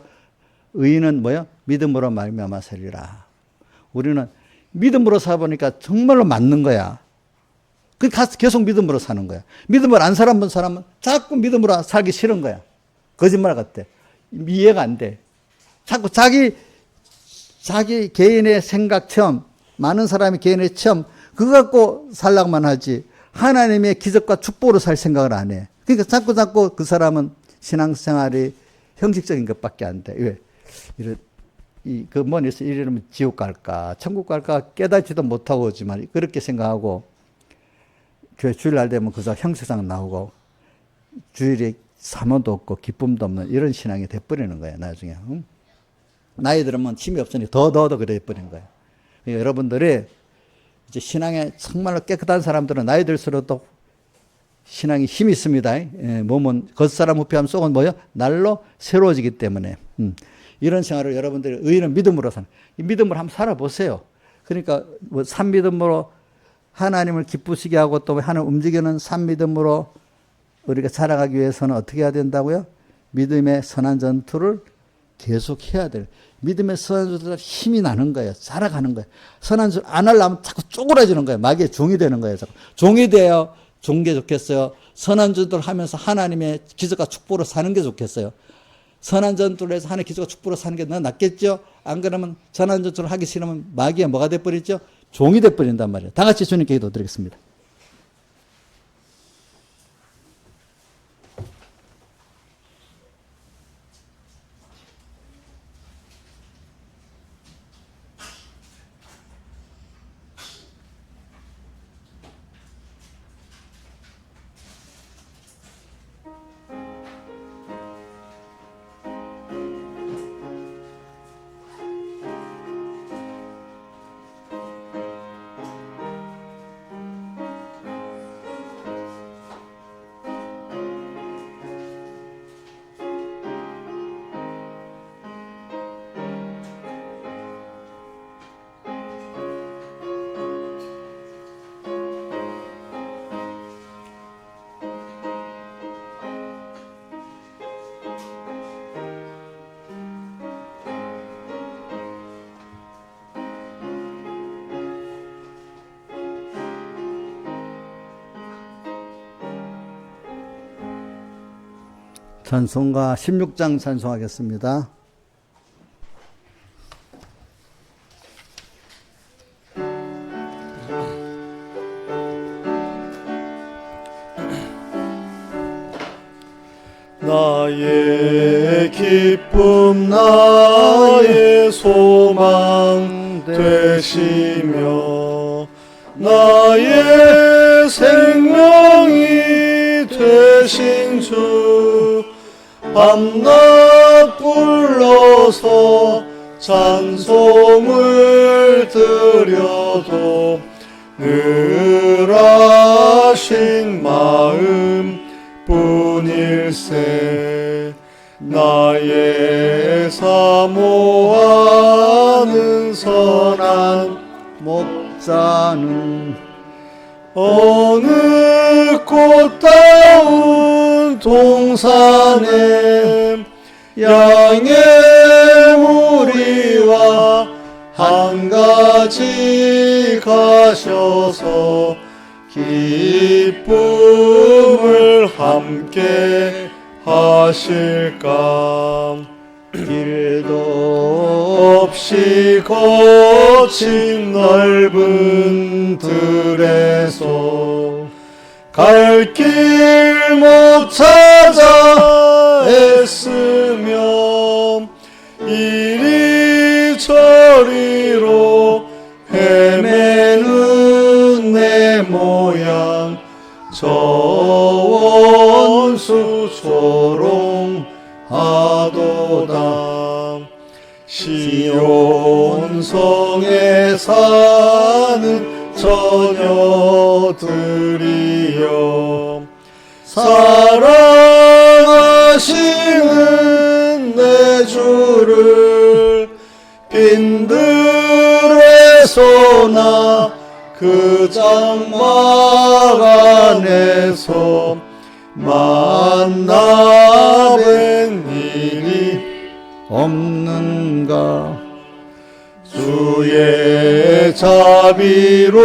의는 뭐요? 믿음으로 말미암아 살리라. 우리는 믿음으로 살아보니까 정말로 맞는 거야. 그 계속 믿음으로 사는 거야. 믿음으로 안 살아본 사람은 자꾸 믿음으로 살기 싫은 거야. 거짓말 같아. 이해가 안 돼. 자꾸 자기 개인의 생각 체험, 많은 사람이 개인의 체험, 그거 갖고 살라고만 하지 하나님의 기적과 축복으로 살 생각을 안 해. 그러니까 자꾸 그 신앙생활이 형식적인 것밖에 안 돼. 왜? 이러면 지옥 갈까 천국 갈까 깨닫지도 못하고 오지만 그렇게 생각하고 교회 주일날 되면 그저 형식상 나오고 주일에 사모도 없고 기쁨도 없는 이런 신앙이 돼버리는 거예요. 나중에. 나이 들으면 힘이 없으니 더 그래 버리는 거예요. 그러니까 여러분들이 이제 신앙에 정말로 깨끗한 사람들은 나이 들수록 또 신앙이 힘이 있습니다. 몸은 겉사람 후패하면 속은 뭐요? 날로 새로워지기 때문에. 이런 생활을 여러분들이 의인은 믿음으로 사는. 이 믿음으로 한번 살아보세요. 그러니까 산 믿음으로 하나님을 기쁘시게 하고 또 하나님 움직이는 산 믿음으로 우리가 살아가기 위해서는 어떻게 해야 된다고요? 믿음의 선한 전투를 계속 해야 돼요. 믿음의 선한 전투가 힘이 나는 거예요. 살아가는 거예요. 선한 전투 안 하려면 자꾸 쪼그라지는 거예요. 마귀의 종이 되는 거예요. 자꾸. 종이 되어 좋은 게 좋겠어요. 선한 전투를 하면서 하나님의 기적과 축복으로 사는 게 좋겠어요. 선한 전투를 해서 하나님의 기적과 축복으로 사는 게 낫겠죠? 안 그러면 선한 전투를 하기 싫으면 마귀가 뭐가 돼버리죠? 종이 돼버린단 말이에요. 다 같이 주님께 기도드리겠습니다. 찬송가 16장 찬송하겠습니다. 나의 기쁨 나의 소망 되 되시며 나의 생명이 되신 주 밤낮 불러서 찬송을 드려도 늘 하신 마음 뿐일세 나의 사모하는 선한 목자는 어느 꽃다운 동산에 양의 무리와 한 가지 가셔서 기쁨을 함께 하실까 길도 없이 거친 넓은 들에서 갈 길 못 찾아 애쓰며 이리저리로 헤매는 내 모양 저 원수 조롱하도다 시온 성에 사는 처녀들이여 사랑하시는 내 주를 빈들에서나 그 장막 안에서 만나 뵌 일이 없는가 주의 자비롭고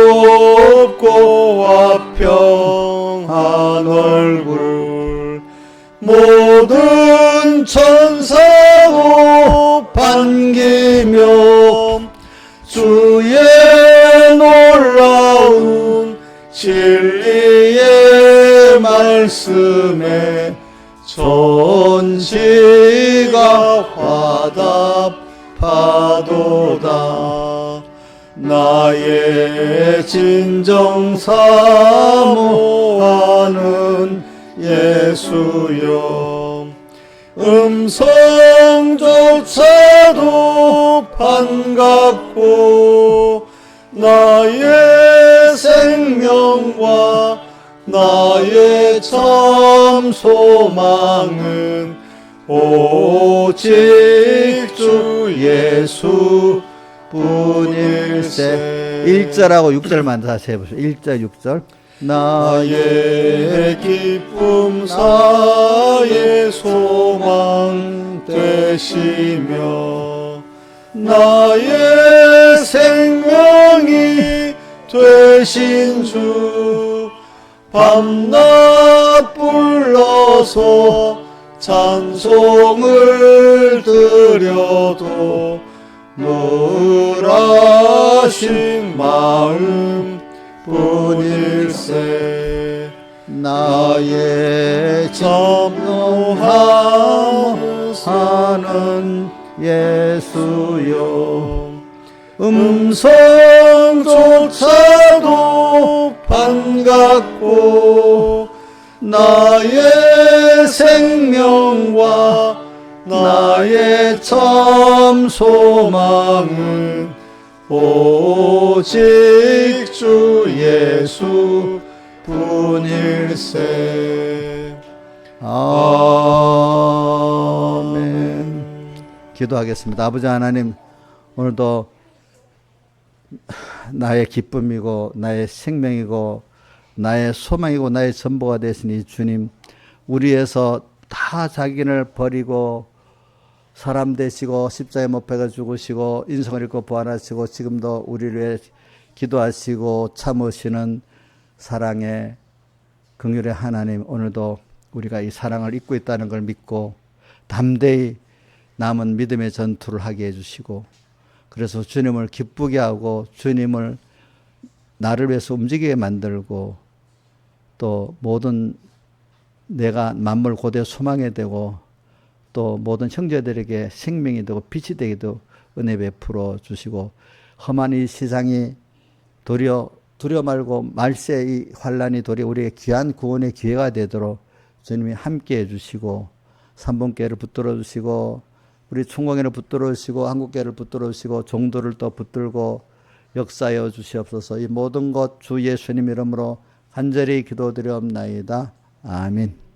화평한 얼굴 모든 천사도 반기며 주의 놀라운 진리의 말씀에 전지가 화답하도다 나의 진정 사모하는 예수여 음성조차도 반갑고 나의 생명과 나의 참 소망은 오직 주 예수 뿐일세 1절하고 6절만 다시 해보세요. 1절 6절 나의 기쁨 사의 소망 되시며 나의 생명이 되신 주 밤낮 불러서 찬송을 드려도 늘 하신 마음 뿐일세 나의 사모하는 예수여 음성조차도 반갑고 나의 생명과 나의 참 소망은 오직 주 예수 뿐일세 아멘. 기도하겠습니다. 아버지 하나님, 오늘도 나의 기쁨이고 나의 생명이고 나의 소망이고 나의 전부가 되신 이 주님, 우리에서 다 자기를 버리고 사람 되시고 십자가에 못 박아 죽으시고 인성을 잃고 부활하시고 지금도 우리를 위해 기도하시고 참으시는 사랑의 긍휼의 하나님, 오늘도 우리가 이 사랑을 잊고 있다는 걸 믿고 담대히 남은 믿음의 전투를 하게 해주시고, 그래서 주님을 기쁘게 하고 주님을 나를 위해서 움직이게 만들고, 또 모든 내가 만물 고대 소망이 되고 또 모든 형제들에게 생명이 되고 빛이 되기도 은혜 베풀어 주시고, 험한 이 세상이 도리어 두려 말고 말세 이 환란이 도리어 우리의 귀한 구원의 기회가 되도록 주님이 함께 해주시고 삼분교회를 붙들어 주시고 우리 총공회를 붙들어 주시고 한국교회를 붙들어 주시고 종도를 또 붙들고 역사하여 주시옵소서. 이 모든 것 주 예수님 이름으로 간절히 기도드리옵나이다. 아멘.